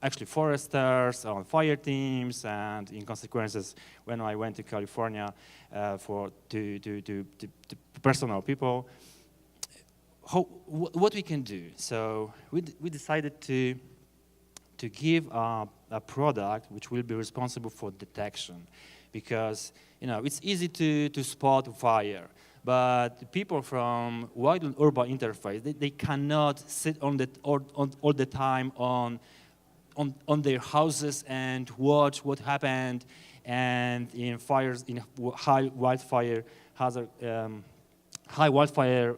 E: actually foresters, on fire teams, and in consequences, when I went to California to personal people, what we can do. So we decided to give a product which will be responsible for detection, because it's easy to spot fire, but people from wildland urban interface, they cannot sit all the time on their houses and watch what happened, and in fires, in high wildfire hazard, high wildfire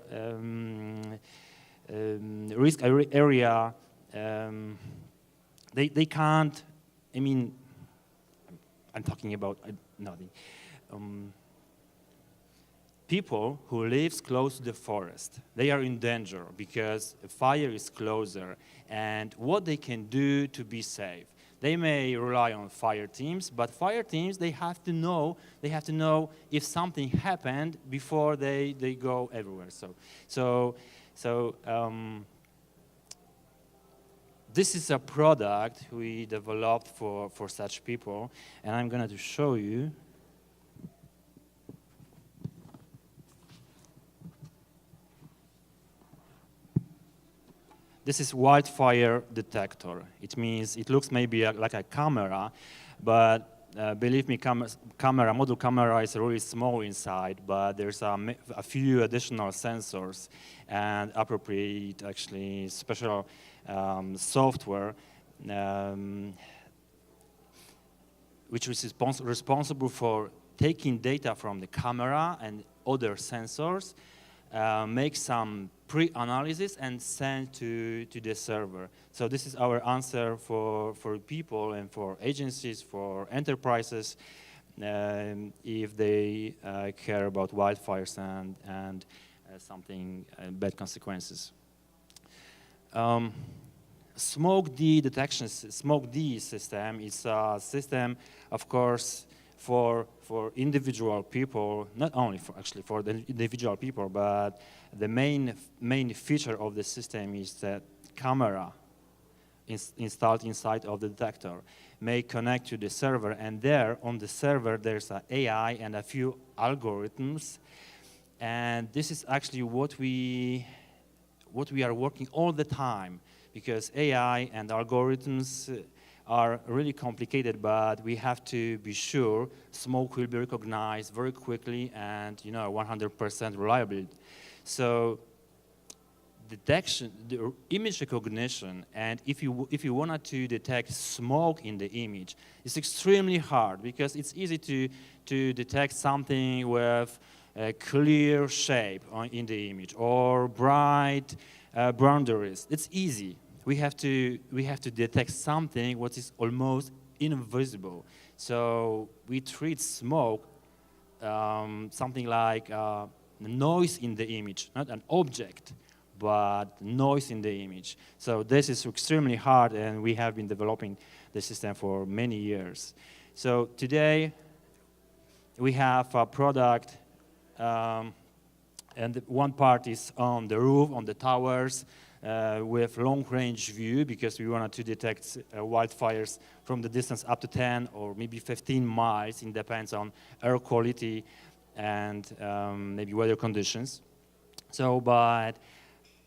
E: risk area, they can't, I mean, I'm talking about, people who live close to the forest, they are in danger because a fire is closer, and what they can do to be safe. They may rely on fire teams, but fire teams, they have to know if something happened before they go everywhere. This is a product we developed for such people, and I'm going to show you. This is wildfire detector. It means it looks maybe like a camera, but believe me, module camera is really small inside, but there's a few additional sensors and appropriate, actually, special software which is responsible for taking data from the camera and other sensors, make some pre-analysis and send to the server. So this is our answer for people and for agencies, for enterprises, if they care about wildfires and something bad consequences. Smoke D detection, Smoke D system is a system, of course, for individual people, not only for the individual people, but the main feature of the system is that camera installed inside of the detector may connect to the server, and there on the server there's an AI and a few algorithms, and this is actually what we are working all the time, because AI and algorithms are really complicated, but we have to be sure smoke will be recognized very quickly and 100% reliability. So detection, the image recognition, and if you wanted to detect smoke in the image, it's extremely hard because it's easy to detect something with a clear shape in the image or bright boundaries. It's easy. We have to detect something what is almost invisible. So we treat smoke something like noise in the image, not an object, but noise in the image. So this is extremely hard, and we have been developing the system for many years. So today we have a product, and one part is on the roof, on the towers, with long-range view, because we wanted to detect wildfires from the distance up to 10 or maybe 15 miles. It depends on air quality and maybe weather conditions. So, but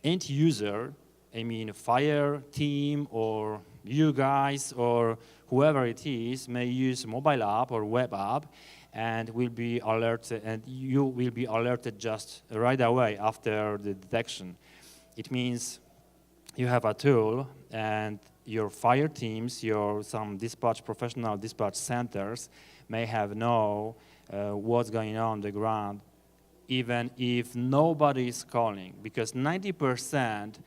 E: end user, I mean a fire team or you guys or whoever it is, may use mobile app or web app, and will be alerted, and you will be alerted just right away after the detection. It means you have a tool, and your fire teams, some professional dispatch centers may have know what's going on the ground, even if nobody is calling, because 90%,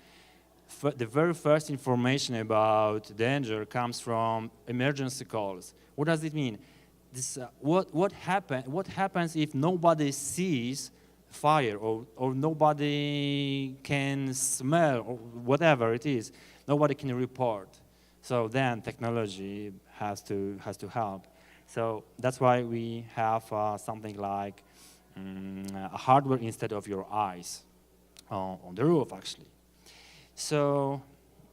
E: the very first information about danger comes from emergency calls. What does it mean? What happens if nobody sees fire or nobody can smell or whatever it is? Nobody can report. So then technology has to help. So that's why we have something like a hardware instead of your eyes on the roof, actually. So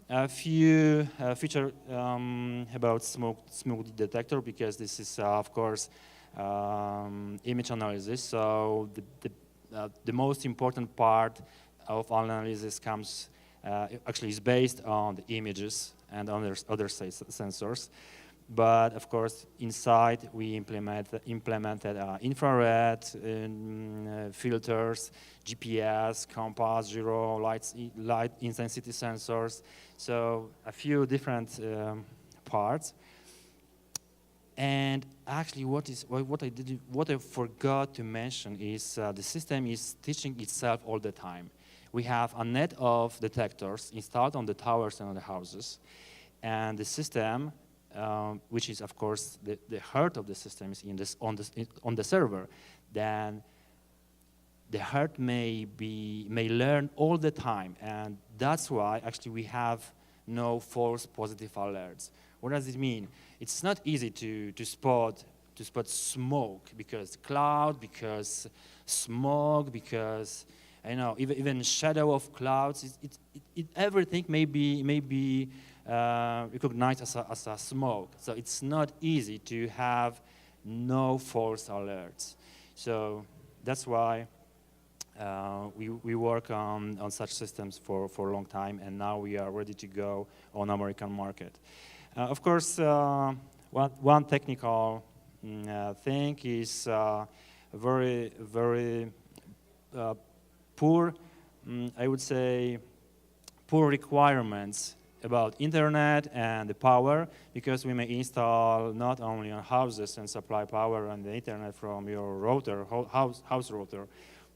E: a few feature about smoke detector, because this is of course image analysis. So the most important part of analysis comes actually is based on the images and on other sensors. But of course, inside we implemented infrared filters, GPS, compass, gyro, light intensity sensors. So a few different parts. And actually, what I forgot to mention is the system is teaching itself all the time. We have a net of detectors installed on the towers and on the houses, and the system, which is of course the heart of the system, is on the server, then the heart may learn all the time, and that's why actually we have no false positive alerts. What does it mean? It's not easy to spot smoke, because cloud, because smoke, because I know even shadow of clouds. Everything may be recognized as a smoke. So it's not easy to have no false alerts. So that's why we work on such systems for a long time, and now we are ready to go on American market. Of course, one technical thing is very poor, I would say, poor requirements about internet and the power, because we may install not only on houses and supply power and the internet from your router, house router,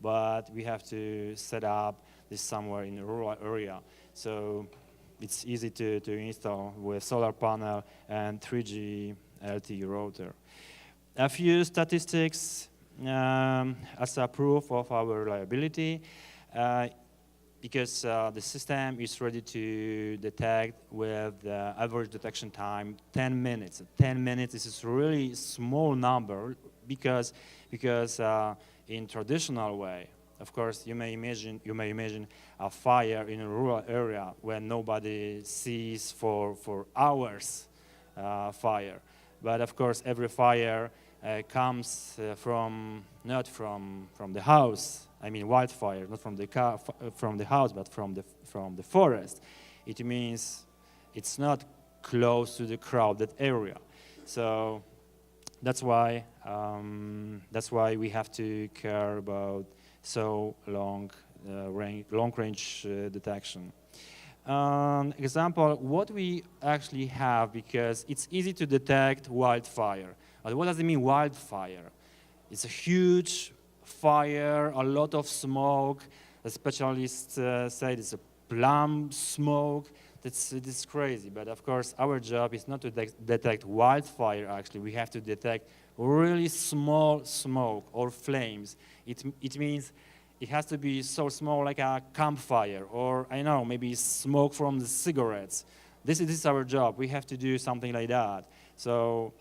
E: but we have to set up this somewhere in a rural area. So it's easy to install with solar panel and 3G LTE router. A few statistics as a proof of our reliability, because the system is ready to detect with the average detection time 10 minutes. 10 minutes is a really small number, because in traditional way, of course, you may imagine a fire in a rural area when nobody sees for hours fire. But of course, every fire comes not from the house. I mean, wildfire, not from the house, but from the forest. It means it's not close to the crowded area. So that's why we have to care about so long range detection. Example, what we actually have, because it's easy to detect wildfire. But what does it mean, wildfire? It's a huge fire, a lot of smoke. The specialists say it's a plum smoke. That's crazy. But of course, our job is not to detect wildfire. Actually, we have to detect really small smoke or flames. It means it has to be so small, like a campfire, or I know, maybe smoke from the cigarettes. This is our job. We have to do something like that. So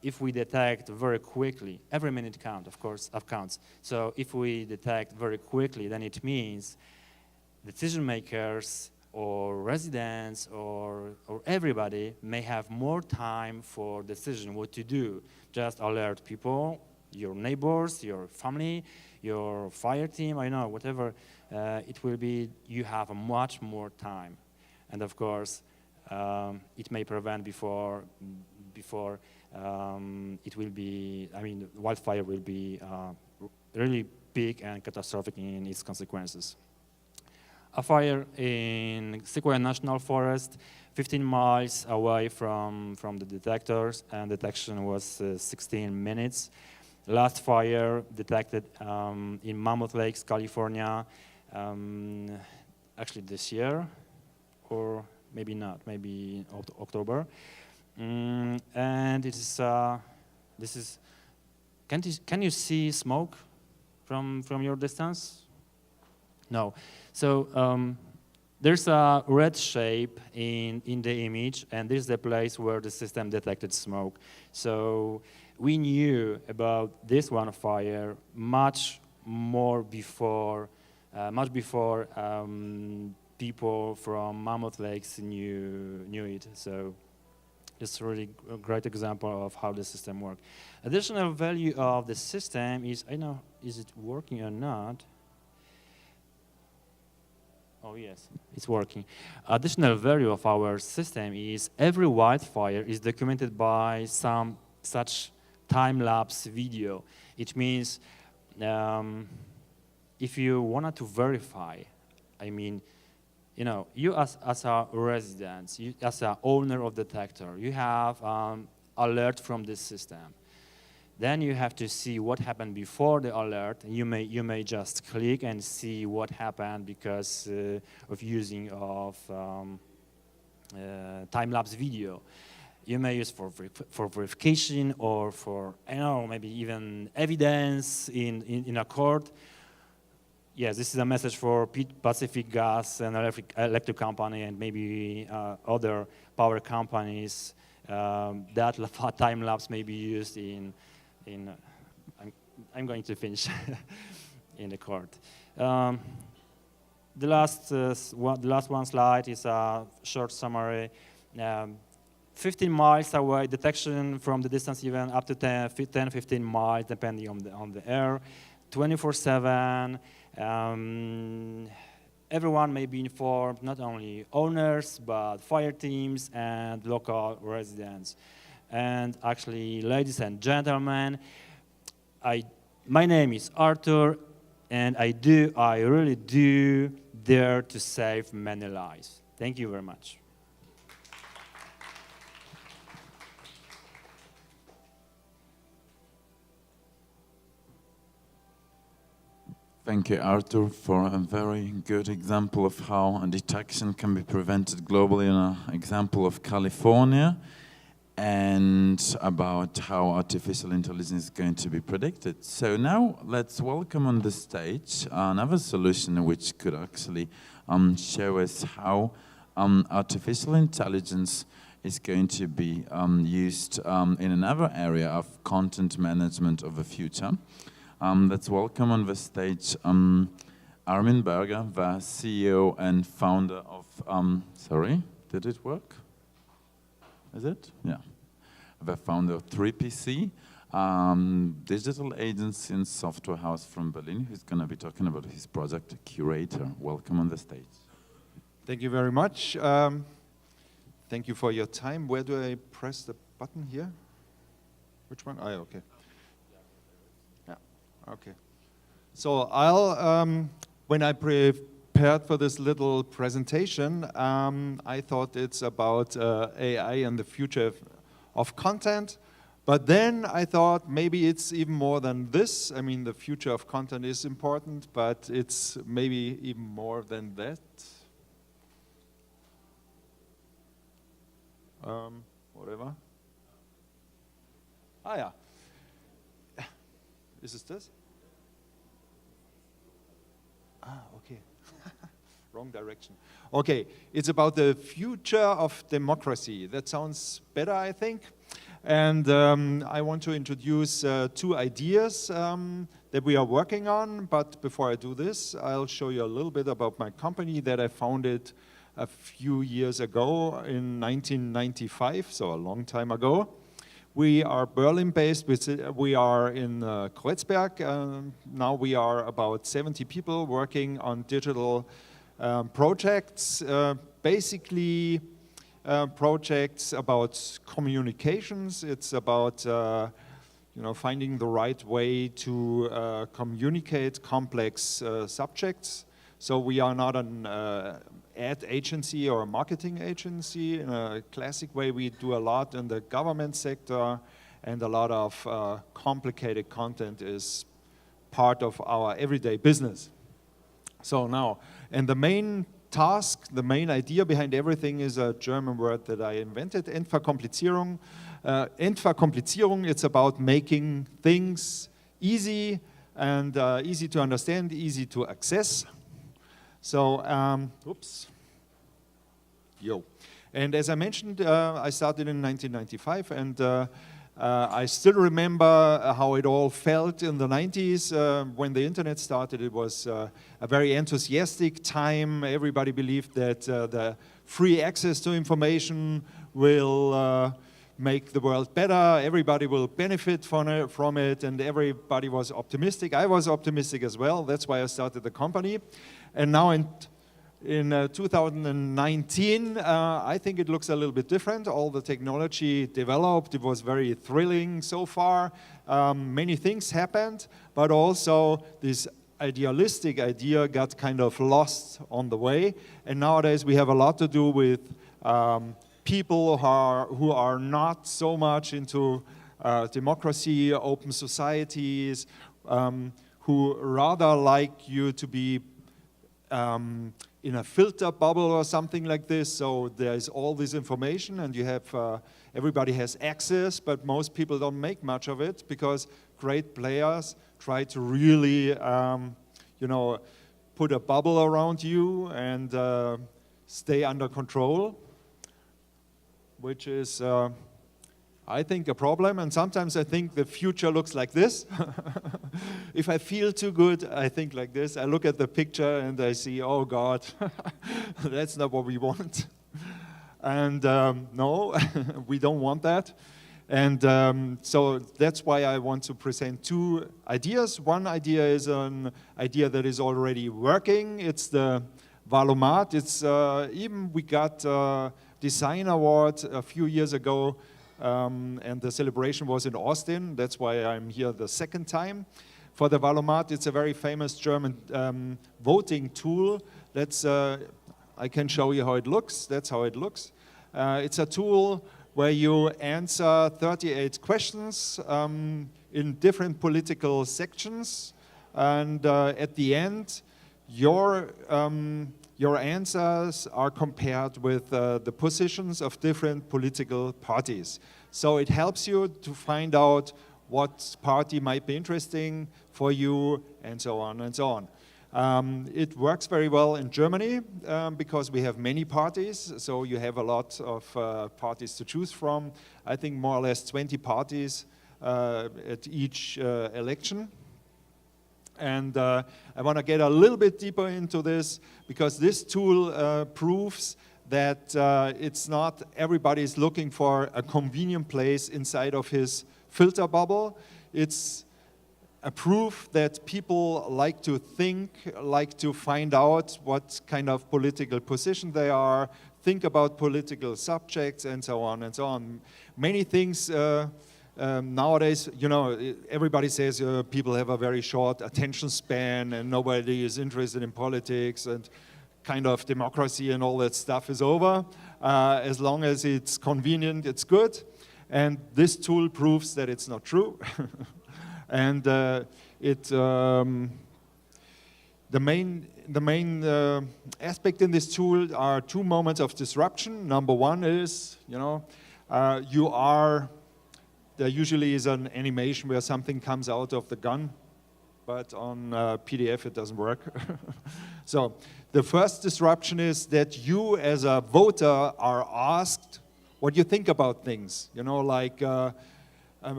E: if we detect very quickly, every minute counts. So if we detect very quickly, then it means decision makers or residents or everybody may have more time for decision what to do. Just alert people, your neighbors, your family, your fire team, I know, whatever it will be, you have a much more time. And of course, it may prevent before it will be, I mean, wildfire will be really big and catastrophic in its consequences. A fire in Sequoia National Forest, 15 miles away from the detectors, and detection was 16 minutes. Last fire detected in Mammoth Lakes, California, actually this year, or maybe not, maybe October. And it is, this is, can you see smoke from your distance? No. So there's a red shape in the image, and this is the place where the system detected smoke. So we knew about this one fire much before people from Mammoth Lakes knew it. So it's a really great example of how the system works. Additional value of the system is, I know, is it working or not? Oh yes, it's working. Additional value of our system is every wildfire is documented by some such time-lapse video. It means if you wanted to verify, I mean, you know, you as a resident, you as an owner of the detector, you have alert from this system. Then you have to see what happened before the alert. You may just click and see what happened because of using of time-lapse video. You may use for verification or for, I don't know, maybe even evidence in a court. Yes, this is a message for Pacific Gas and electric company and maybe other power companies. That time-lapse may be used in I'm going to finish in the court. The last one slide is a short summary. 15 miles away, detection from the distance even up to 10-15 miles, depending on the air, 24/7. Everyone may be informed, not only owners, but fire teams and local residents. And actually, ladies and gentlemen, my name is Artur, and I really do dare to save many lives. Thank you very much.
A: Thank you, Artur, for a very good example of how detection can be prevented globally, an example of California, and about how artificial intelligence is going to be predicted. So now let's welcome on the stage another solution which could actually show us how artificial intelligence is going to be used in another area of content management of the future. Let's welcome on the stage Armin Berger, the CEO and founder of, sorry, did it work? Is it? Yeah. The founder of 3PC, digital agency and software house from Berlin, who's going to be talking about his project, Curator. Welcome on the stage.
H: Thank you very much. Thank you for your time. Where do I press the button here? Which one? Ah, okay. Yeah, okay. So when I prepared for this little presentation, I thought it's about AI and the future of content. But then I thought maybe it's even more than this. I mean, the future of content is important, but it's maybe even more than that. Whatever. Ah, yeah. Is it this? Ah, okay. Wrong direction. Okay, it's about the future of democracy. That sounds better, I think. And I want to introduce two ideas that we are working on. But before I do this, I'll show you a little bit about my company that I founded a few years ago in 1995, so a long time ago. We are Berlin-based. We are in Kreuzberg. Now we are about 70 people working on digital projects, basically projects about communications. It's about finding the right way to communicate complex subjects. So we are not an ad agency or a marketing agency. In a classic way, we do a lot in the government sector, and a lot of complicated content is part of our everyday business. So now, and the main task, the main idea behind everything is a German word that I invented, Entverkomplizierung. Entverkomplizierung, it's about making things easy and easy to understand, easy to access. So, oops. Yo. And as I mentioned, I started in 1995, and I still remember how it all felt in the 90s. When the internet started, it was a very enthusiastic time. Everybody believed that the free access to information will make the world better. Everybody will benefit from it, and everybody was optimistic. I was optimistic as well. That's why I started the company. And now in 2019, I think it looks a little bit different. All the technology developed. It was very thrilling so far. Many things happened, but also this idealistic idea got kind of lost on the way. And nowadays we have a lot to do with people who are not so much into democracy, open societies, who rather like you to be in a filter bubble or something like this. So there is all this information, and you have everybody has access, but most people don't make much of it because great players try to really, you know, put a bubble around you and stay under control, which is, I think, a problem. And sometimes I think the future looks like this. If I feel too good, I think like this. I look at the picture and I see, oh God, that's not what we want. And no, we don't want that. And so that's why I want to present two ideas. One idea is an idea that is already working. It's the Valomat. It's even we got a design award a few years ago, and the celebration was in Austin. That's why I'm here the second time. For the Valomat, it's a very famous German voting tool. That's I can show you how it looks. That's how it looks. It's a tool where you answer 38 questions in different political sections, and at the end, your answers are compared with the positions of different political parties. So it helps you to find out what party might be interesting for you, and so on and so on. It works very well in Germany because we have many parties, so you have a lot of parties to choose from. I think more or less 20 parties at each election. And I want to get a little bit deeper into this because this tool proves that it's not everybody's looking for a convenient place inside of his filter bubble. It's a proof that people like to think, like to find out what kind of political position they are, think about political subjects, and so on and so on. Many things nowadays, you know, everybody says people have a very short attention span and nobody is interested in politics and kind of democracy and all that stuff is over. As long as it's convenient, it's good. And this tool proves that it's not true. And the main aspect in this tool are two moments of disruption. Number one is, you know, there usually is an animation where something comes out of the gun, but on PDF it doesn't work. So the first disruption is that you as a voter are asked what you think about things, you know, like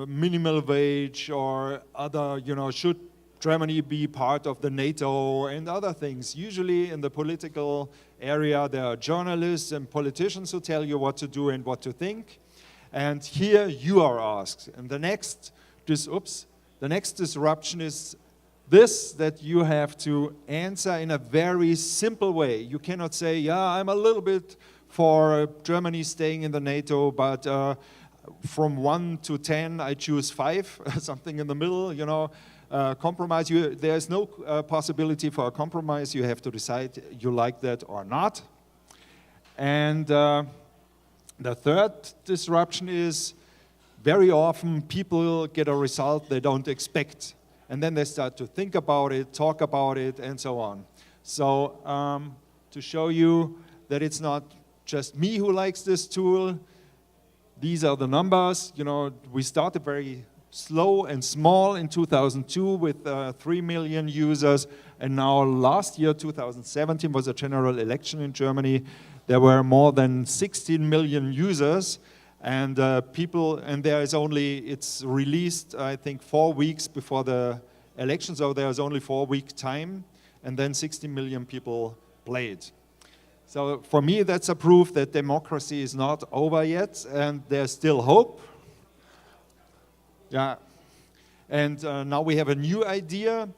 H: minimal wage or other, you know, should Germany be part of the NATO and other things. Usually in the political area there are journalists and politicians who tell you what to do and what to think. And here you are asked. And the next disruption is this, that you have to answer in a very simple way. You cannot say, yeah, I'm a little bit for Germany staying in the NATO, but from 1 to 10, I choose 5, something in the middle, you know, compromise. There's no possibility for a compromise. You have to decide you like that or not. And the third disruption is very often people get a result they don't expect. And then they start to think about it, talk about it, and so on. So to show you that it's not just me who likes this tool, these are the numbers. You know, we started very slow and small in 2002 with 3 million users, and now last year, 2017, was a general election in Germany. There were more than 16 million users, and it's released, I think, 4 weeks before the election, so there's only 4-week time, and then 16 million people played. So for me, that's a proof that democracy is not over yet, and there's still hope. Yeah, and now we have a new idea.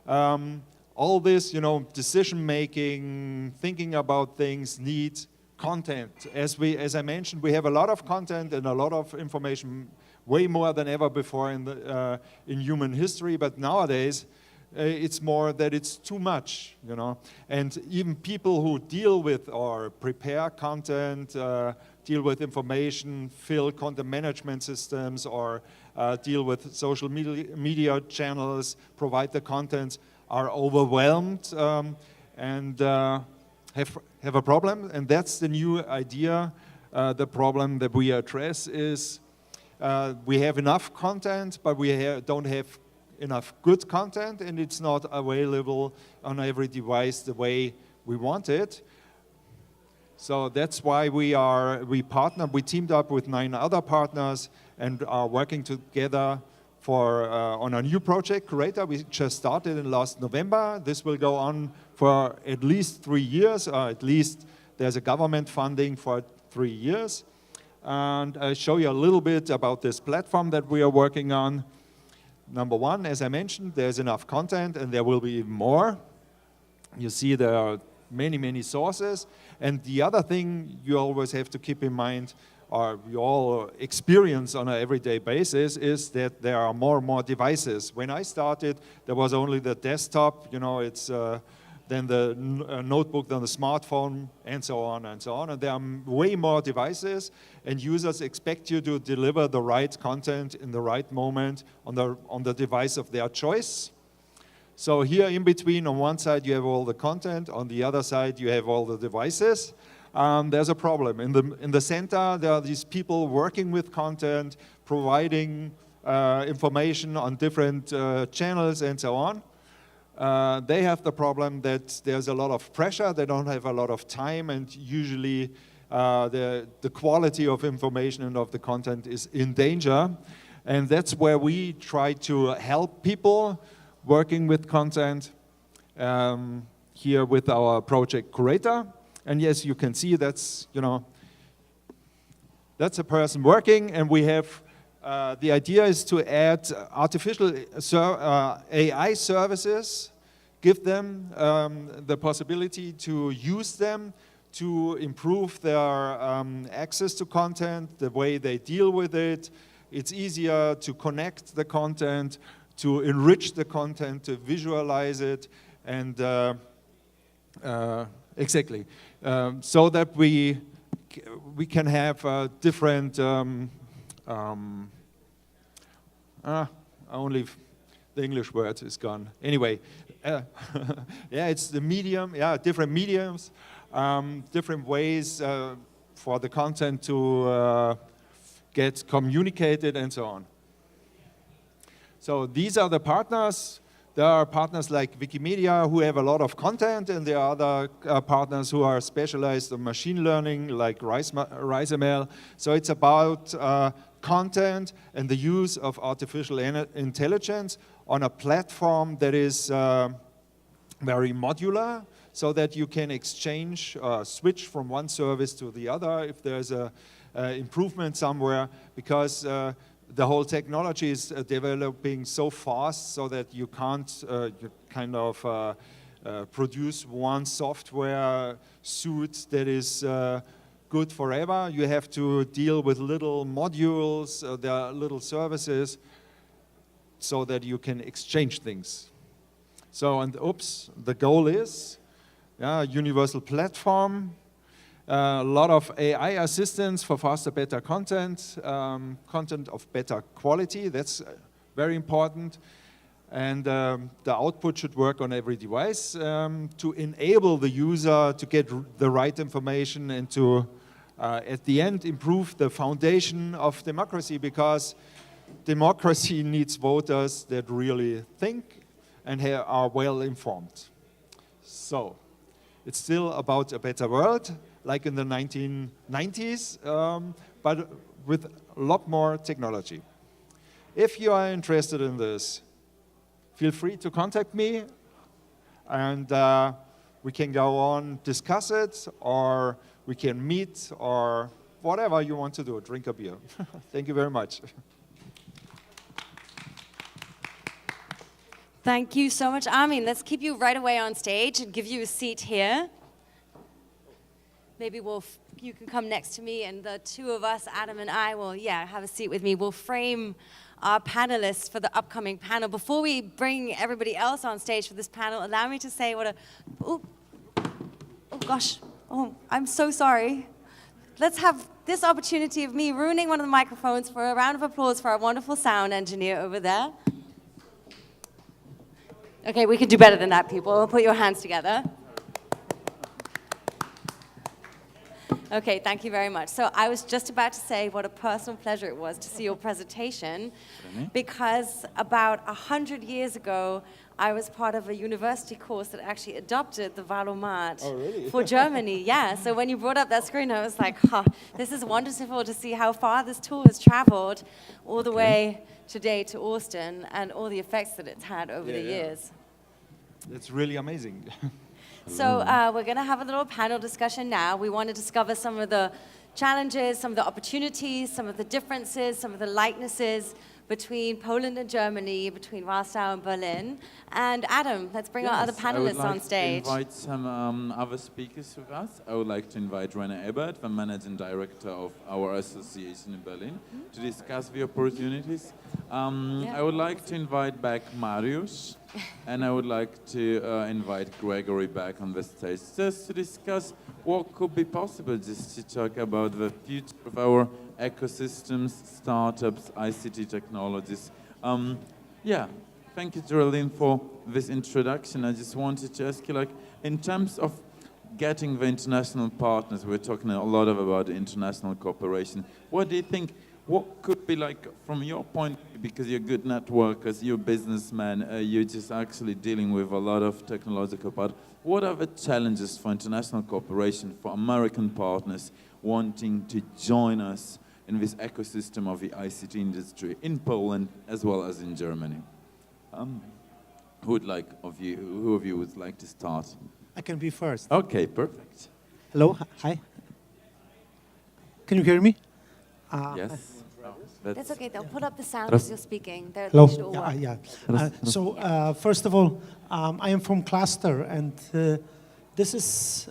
H: All this, you know, decision-making, thinking about things needs content. As I mentioned, we have a lot of content and a lot of information, way more than ever before in human history. But nowadays, it's more that it's too much, you know. And even people who deal with or prepare content, deal with information, fill content management systems, or deal with social media channels, provide the content, are overwhelmed and have a problem, and that's the new idea. The problem that we address is we have enough content, but we don't have enough good content, and it's not available on every device the way we want it. So that's why we teamed up with 9 other partners and are working together on a new project, Curator. We just started in last November. This will go on for at least 3 years, or at least there's a government funding for 3 years. And I'll show you a little bit about this platform that we are working on. Number one, as I mentioned, there's enough content and there will be even more. You see there are many, many sources. And the other thing you always have to keep in mind, or we all experience on an everyday basis, is that there are more and more devices. When I started, there was only the desktop, it's then the notebook, then the smartphone, and so on and so on. And there are way more devices, and users expect you to deliver the right content in the right moment on the device of their choice. So here in between, on one side you have all the content, on the other side you have all the devices. There's a problem. In the center, there are these people working with content, providing information on different channels and so on. They have the problem that there's a lot of pressure, they don't have a lot of time, and usually the quality of information and of the content is in danger. And that's where we try to help people working with content here with our project Curator. And yes, you can see that's a person working, and we have the idea is to add artificial AI services, give them the possibility to use them to improve their access to content, the way they deal with it. It's easier to connect the content, to enrich the content, to visualize it, and exactly, so that we can have different. Only the English word is gone. Anyway, yeah, it's the medium. Yeah, different mediums, different ways for the content to get communicated and so on. So these are the partners. There are partners like Wikimedia who have a lot of content, and there are other partners who are specialized in machine learning, like RiseML. So it's about content and the use of artificial intelligence on a platform that is very modular, so that you can exchange, switch from one service to the other if there's a improvement somewhere, because the whole technology is developing so fast, so that you can't produce one software suite that is good forever. You have to deal with little modules, there are little services, so that you can exchange things. So, and the goal is universal platform, a lot of AI assistance for faster, better content, content of better quality, that's very important. And the output should work on every device to enable the user to get the right information and to, at the end, improve the foundation of democracy, because democracy needs voters that really think and are well informed. So, it's still about a better world, like in the 1990s, but with a lot more technology. If you are interested in this, feel free to contact me, and we can go on, discuss it, or we can meet, or whatever you want to do, drink a beer. Thank you very much.
I: Thank you so much, Armin. Let's keep you right away on stage and give you a seat here. Maybe you can come next to me, and the two of us, Adam and I, will have a seat with me. We'll frame our panelists for the upcoming panel. Before we bring everybody else on stage for this panel, allow me to say oh gosh, I'm so sorry. Let's have this opportunity of me ruining one of the microphones for a round of applause for our wonderful sound engineer over there. Okay, we can do better than that, people. Put your hands together. Okay, thank you very much. So I was just about to say what a personal pleasure it was to see your presentation, because about 100 years ago, I was part of a university course that actually adopted the Valomat for Germany. Yeah, so when you brought up that screen, I was like, this is wonderful to see how far this tool has traveled all the way today to Austin and all the effects that it's had over the years.
H: It's really amazing.
I: So we're going to have a little panel discussion now. We want to discover some of the challenges, some of the opportunities, some of the differences, some of the likenesses between Poland and Germany, between Warsaw and Berlin. And Adam, let's bring our other panelists on stage.
A: I would like to invite some other speakers with us. I would like to invite Rene Ebert, the managing director of our association in Berlin, to discuss the opportunities. I would like to invite back Mariusz, and I would like to invite Gregory back on the stage just to discuss what could be possible, just to talk about the future of our ecosystems, startups, ICT technologies. Thank you, Geraldine, for this introduction. I just wanted to ask you, like, in terms of getting the international partners, we're talking a lot about international cooperation. What do you think, what could be like, from your point, because you're good networkers, you're businessmen, you're just actually dealing with a lot of technological part, what are the challenges for international cooperation, for American partners wanting to join us in this ecosystem of the ICT industry in Poland as well as in Germany? Who of you would like to start?
B: I can be first.
A: Okay, perfect.
B: Hello, hi. Can you hear me?
A: Yes.
I: That's okay, they'll put up the sound as you're speaking.
B: Hello.
I: Should all work.
B: First of all, I am from Cluster, and this is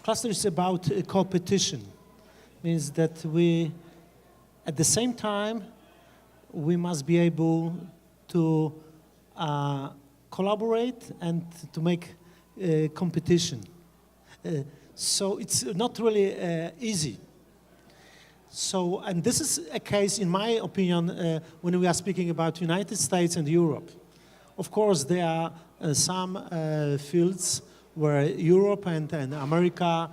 B: Cluster is about competition. Means that we, at the same time, we must be able to collaborate and to make competition. So it's not really easy. So, and this is a case, in my opinion, when we are speaking about United States and Europe. Of course, there are some fields where Europe and America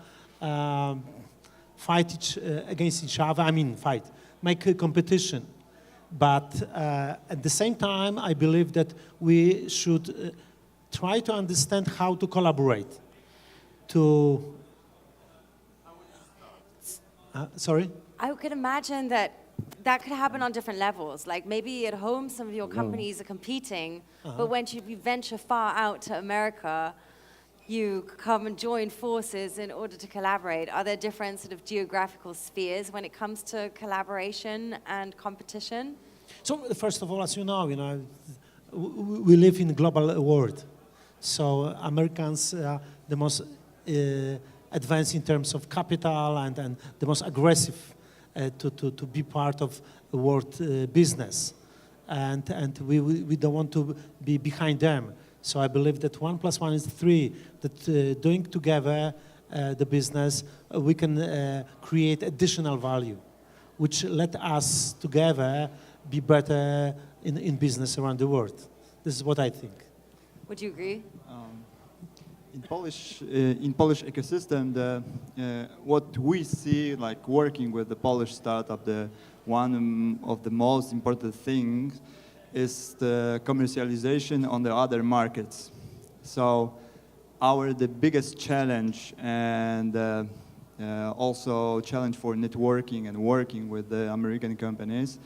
B: fight against each other. Make a competition. But at the same time, I believe that we should try to understand how to collaborate. Sorry?
I: I could imagine that could happen on different levels. Like maybe at home, some of your companies are competing, but when you venture far out to America, you come and join forces in order to collaborate. Are there different sort of geographical spheres when it comes to collaboration and competition?
B: So first of all, as you know, we live in a global world. So Americans are the most advanced in terms of capital and the most aggressive to be part of the world business. And we don't want to be behind them. So I believe that 1 + 1 is 3, that doing together the business, we can create additional value, which let us together be better in business around the world. This is what I think.
I: Would you agree?
D: In Polish ecosystem, what we see, like working with the Polish startup, one of the most important things is the commercialization on the other markets. So the biggest challenge and also challenge for networking and working with the American companies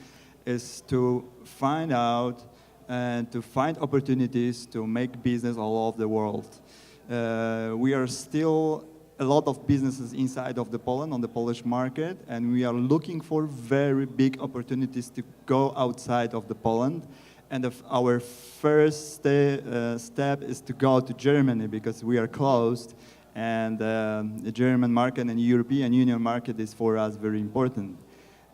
D: is to find out and to find opportunities to make business all over the world. We are still a lot of businesses inside of Poland on the Polish market, and we are looking for very big opportunities to go outside of Poland. And our first step is to go to Germany because we are closed, and the German market and European Union market is for us very important.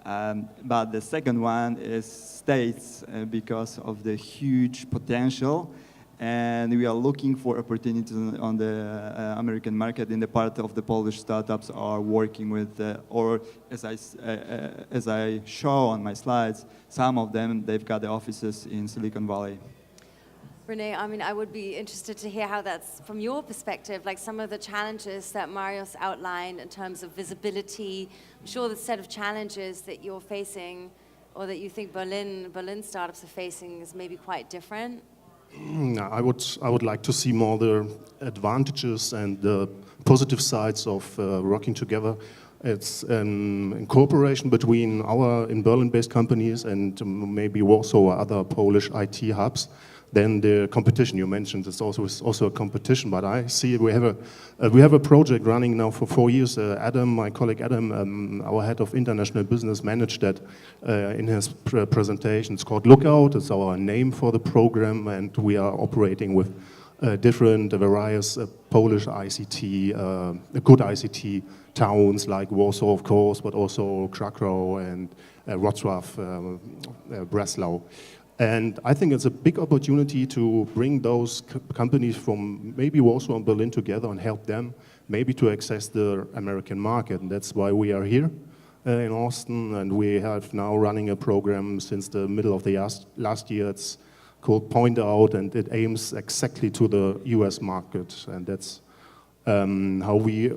D: But the second one is States because of the huge potential. And we are looking for opportunities on the American market. In the part of the Polish startups are working with, or as I show on my slides, some of them, they've got the offices in Silicon Valley.
I: Rene, I mean, I would be interested to hear how that's from your perspective, like some of the challenges that Mariusz outlined in terms of visibility. I'm sure the set of challenges that you're facing or that you think Berlin startups are facing is maybe quite different.
J: I would like to see more the advantages and the positive sides of working together. It's in cooperation between our in Berlin-based companies and maybe Warsaw or other Polish IT hubs. Then the competition you mentioned is also a competition. But I see we have a project running now for 4 years. Adam, my colleague Adam, our head of international business, managed that in his presentation. It's called Lookout. It's our name for the program, and we are operating with different various Polish ICT, good ICT towns like Warsaw, of course, but also Krakow and Wrocław, Breslau. And I think it's a big opportunity to bring those companies from maybe Warsaw and Berlin together and help them maybe to access the American market. And that's why we are here in Austin, and we have now running a program since the middle of the last year. It's called Point Out, and it aims exactly to the US market. And that's how we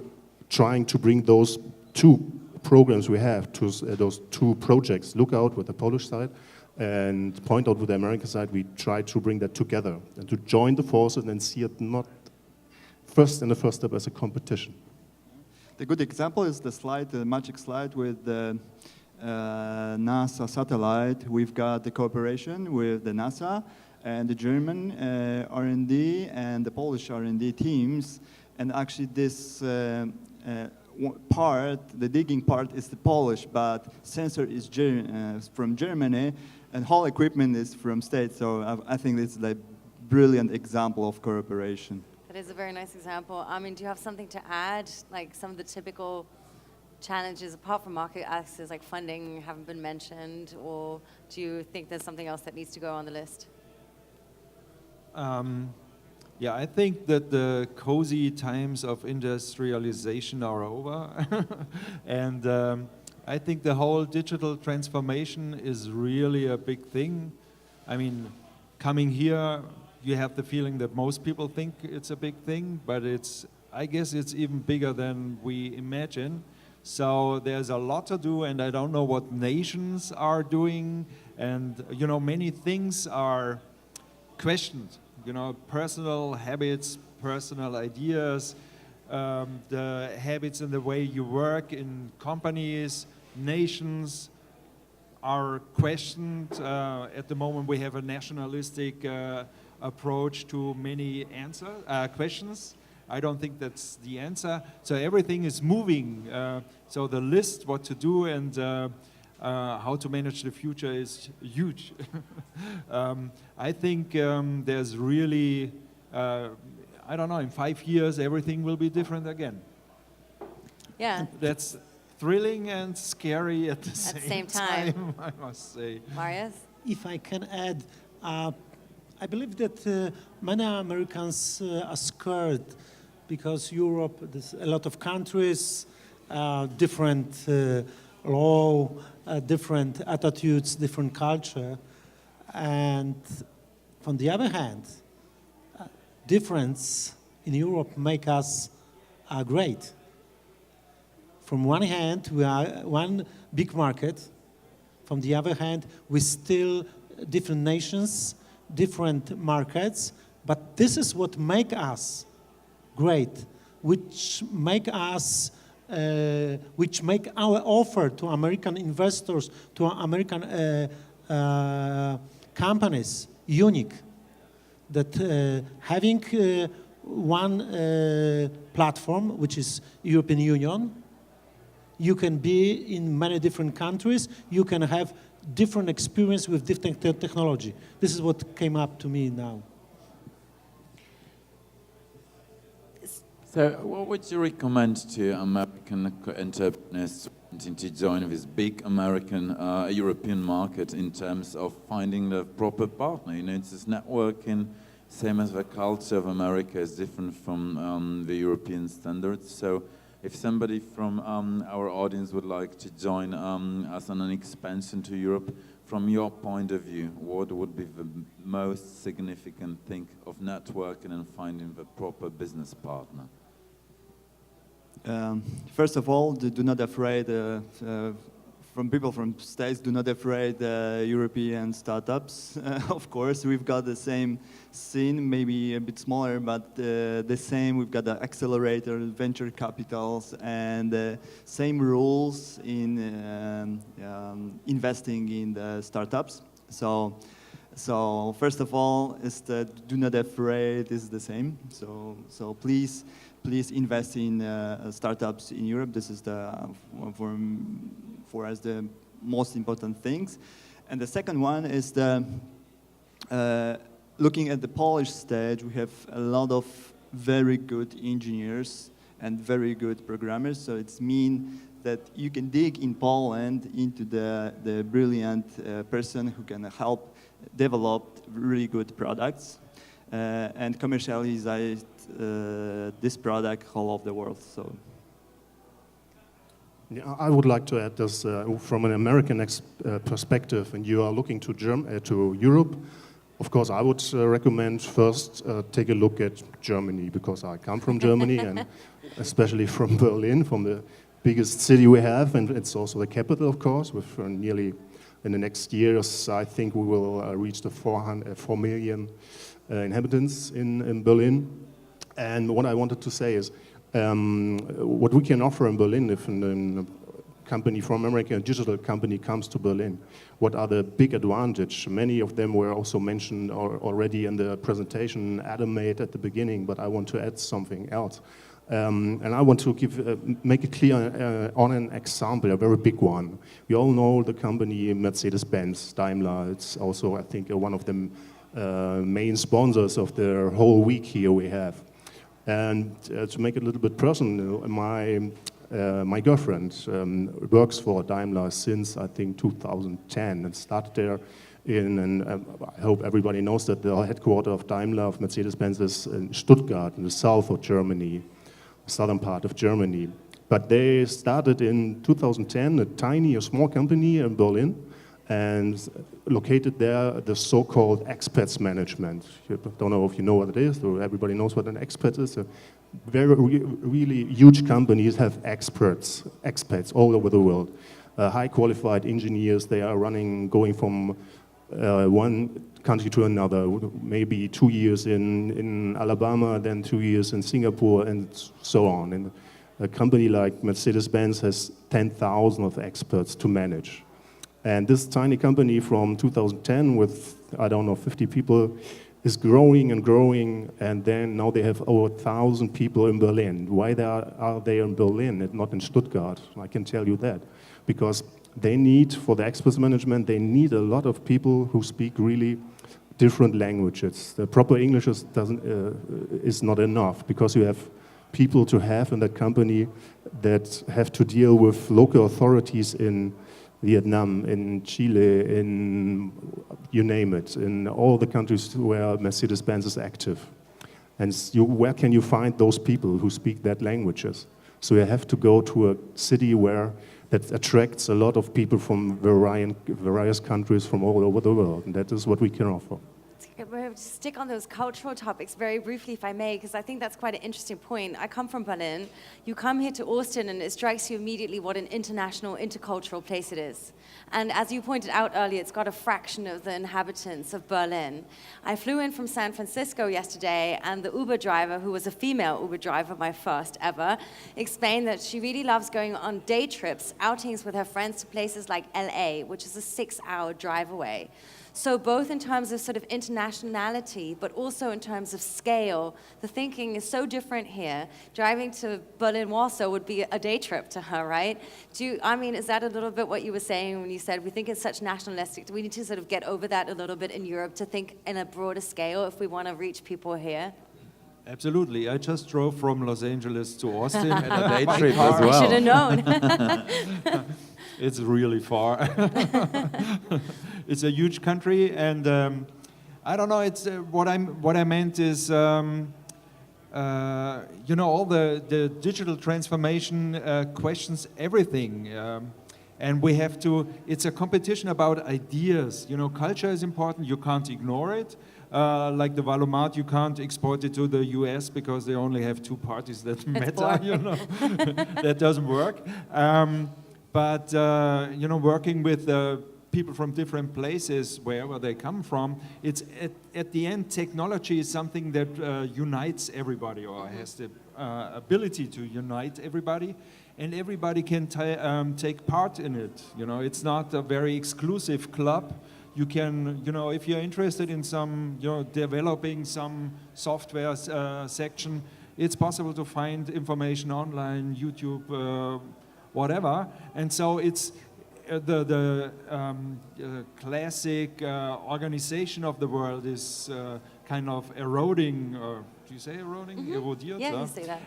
J: trying to bring those two programs we have to those two projects, Lookout with the Polish side and Point Out with the American side. We try to bring that together and to join the forces and see it not in the first step as a competition.
D: The good example is the slide, the magic slide with the NASA satellite. We've got the cooperation with the NASA and the German R&D and the Polish R&D teams. And actually this part, the digging part, is the Polish, but sensor is from Germany, and whole equipment is from States. So I think it's like brilliant example of cooperation.
I: That is a very nice example. I mean, do you have something to add, like some of the typical challenges apart from market access, like funding, haven't been mentioned, or do you think there's something else that needs to go on the list?
H: Yeah, I think that the cozy times of industrialization are over. And I think the whole digital transformation is really a big thing. I mean, coming here, you have the feeling that most people think it's a big thing, but I guess it's even bigger than we imagine. So there's a lot to do, and I don't know what nations are doing. And, you know, many things are questioned. You know, personal habits, personal ideas, the habits in the way you work in companies, nations are questioned. At the moment, we have a nationalistic approach to many questions. I don't think that's the answer. So everything is moving. So the list, what to do, and how to manage the future is huge. I think there's really, I don't know, in 5 years, everything will be different again.
I: Yeah.
H: That's thrilling and scary at the same time, I must say.
I: Mariusz?
B: If I can add, I believe that many Americans are scared because Europe, there's a lot of countries, different law, different attitudes, different culture. And on the other hand, difference in Europe make us great. From one hand, we are one big market. From the other hand, we still different nations, different markets. But this is what make us great, which make us which make our offer to American investors, to American companies unique. That having one platform, which is European Union, you can be in many different countries, you can have different experience with different technology. This is what came up to me now.
A: So what would you recommend to American entrepreneurs wanting to join this big American, European market in terms of finding the proper partner? You know, it's this networking, same as the culture of America is different from the European standards. So if somebody from our audience would like to join us on an expansion to Europe, from your point of view, what would be the most significant thing of networking and finding the proper business partner?
D: First of all, do not afraid from people from States, do not afraid European startups. Of course, we've got the same scene, maybe a bit smaller, but the same. We've got the accelerator, venture capitals, and same rules in investing in the startups. So first of all, is that do not afraid is the same. So please invest in startups in Europe. This is for us the most important things. And the second one is looking at the Polish stage, we have a lot of very good engineers and very good programmers. So it's mean that you can dig in Poland into the brilliant person who can help develop really good products and commercialize this product all over the world. So.
J: Yeah, I would like to add this from an American perspective, and you are looking to Europe. Of course, I would recommend first take a look at Germany, because I come from Germany and especially from Berlin, from the biggest city we have, and it's also the capital, of course, with nearly in the next years, I think we will reach the 4 million inhabitants in Berlin. And what I wanted to say is, what we can offer in Berlin, if a company from America, a digital company comes to Berlin, what are the big advantages? Many of them were also mentioned already in the presentation Adam made at the beginning, but I want to add something else. And I want to make it clear on an example, a very big one. We all know the company Mercedes-Benz, Daimler. It's also, I think, one of the main sponsors of the whole week here we have. And to make it a little bit personal, my girlfriend works for Daimler since, I think, 2010 and started there and I hope everybody knows that the headquarters of Daimler, of Mercedes-Benz, is in Stuttgart, in the south of Germany, southern part of Germany. But they started in 2010, a small company in Berlin, and located there the so-called expats management. I don't know if you know what it is, or everybody knows what an expat is. Really huge companies have expats all over the world. High qualified engineers, they are going from one country to another, maybe 2 years in Alabama, then 2 years in Singapore, and so on. And a company like Mercedes-Benz has 10,000 of experts to manage. And this tiny company from 2010 with, I don't know, 50 people is growing and growing, and then now they have over 1,000 people in Berlin. Why are they in Berlin and not in Stuttgart? I can tell you that. Because they need, for the experts management, they need a lot of people who speak really different languages. The proper English is not enough, because you have people to have in that company that have to deal with local authorities in Vietnam, in Chile, in you name it, in all the countries where Mercedes-Benz is active. And where can you find those people who speak that languages? So you have to go to a city that attracts a lot of people from various countries from all over the world, and that is what we can offer.
I: We'll stick on those cultural topics very briefly, if I may, because I think that's quite an interesting point. I come from Berlin. You come here to Austin, and it strikes you immediately what an international, intercultural place it is. And as you pointed out earlier, it's got a fraction of the inhabitants of Berlin. I flew in from San Francisco yesterday, and the Uber driver, who was a female Uber driver, my first ever, explained that she really loves going on day trips, outings with her friends to places like LA, which is a 6-hour drive away. So both in terms of sort of internationality, but also in terms of scale, the thinking is so different here. Driving to Berlin-Warsaw would be a day trip to her, right? Is that a little bit what you were saying when you said we think it's such nationalistic? Do we need to sort of get over that a little bit in Europe to think in a broader scale if we want to reach people here?
H: Absolutely. I just drove from Los Angeles to Austin at a day
A: trip as well.
I: I should have known.
H: It's really far. It's a huge country, and I don't know. It's what I meant is, all the digital transformation questions everything. And we have to, it's a competition about ideas. You know, culture is important, you can't ignore it. Like the Valomat, you can't export it to the US because they only have 2 parties that matter, you know. That doesn't work. But you know, working with people from different places, wherever they come from, it's at the end, technology is something that unites everybody, or has the ability to unite everybody. And everybody can take part in it. You know, it's not a very exclusive club. You can, you know, if you're interested in some, you know, developing some software section, it's possible to find information online, YouTube, whatever. And so it's the classic organization of the world is kind of eroding. Do you say eroding? Erodiert,
I: yeah, you say that.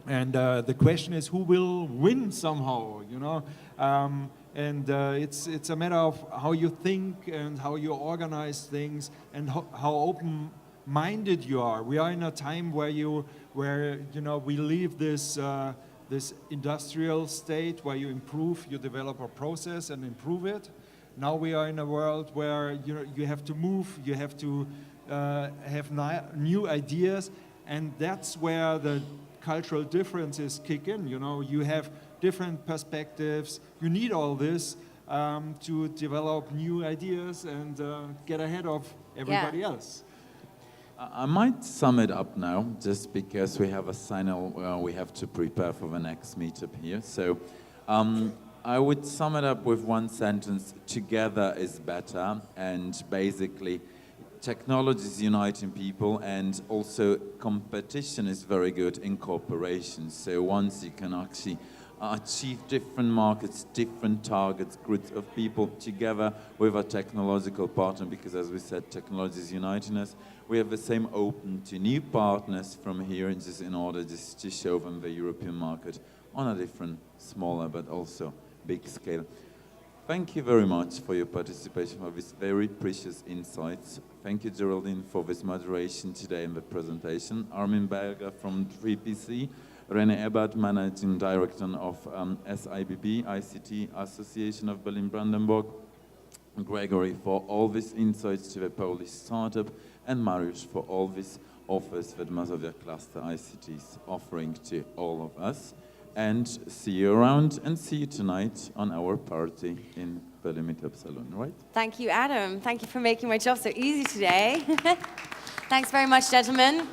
H: And the question is, who will win somehow, you know? It's a matter of how you think and how you organize things and how open-minded you are. We are in a time where you know, we leave this this industrial state where you develop a process and improve it. Now we are in a world where you have to move, you have to have new ideas, and that's where the cultural differences kick in. You know, you have different perspectives. You need all this to develop new ideas and get ahead of everybody else.
A: I might sum it up now, just because we have a final, we have to prepare for the next meetup here. So I would sum it up with one sentence: together is better, and basically technology is uniting people, and also competition is very good in cooperation. So once you can actually achieve different markets, different targets, groups of people together with a technological partner, because as we said, technology is uniting us. We have the same open to new partners from here, and just in order just to show them the European market on a different, smaller, but also big scale. Thank you very much for your participation, for these very precious insights. Thank you, Geraldine, for this moderation today in the presentation. Armin Berger from 3PC, Rene Ebert, Managing Director of SIBB, ICT Association of Berlin-Brandenburg, Gregory for all these insights to the Polish startup, and Mariusz for all these offers that Mazovia Cluster ICT is offering to all of us. And see you around, and see you tonight on our party in Berlin Meetup Saloon, right?
I: Thank you, Adam. Thank you for making my job so easy today. Thanks very much, gentlemen.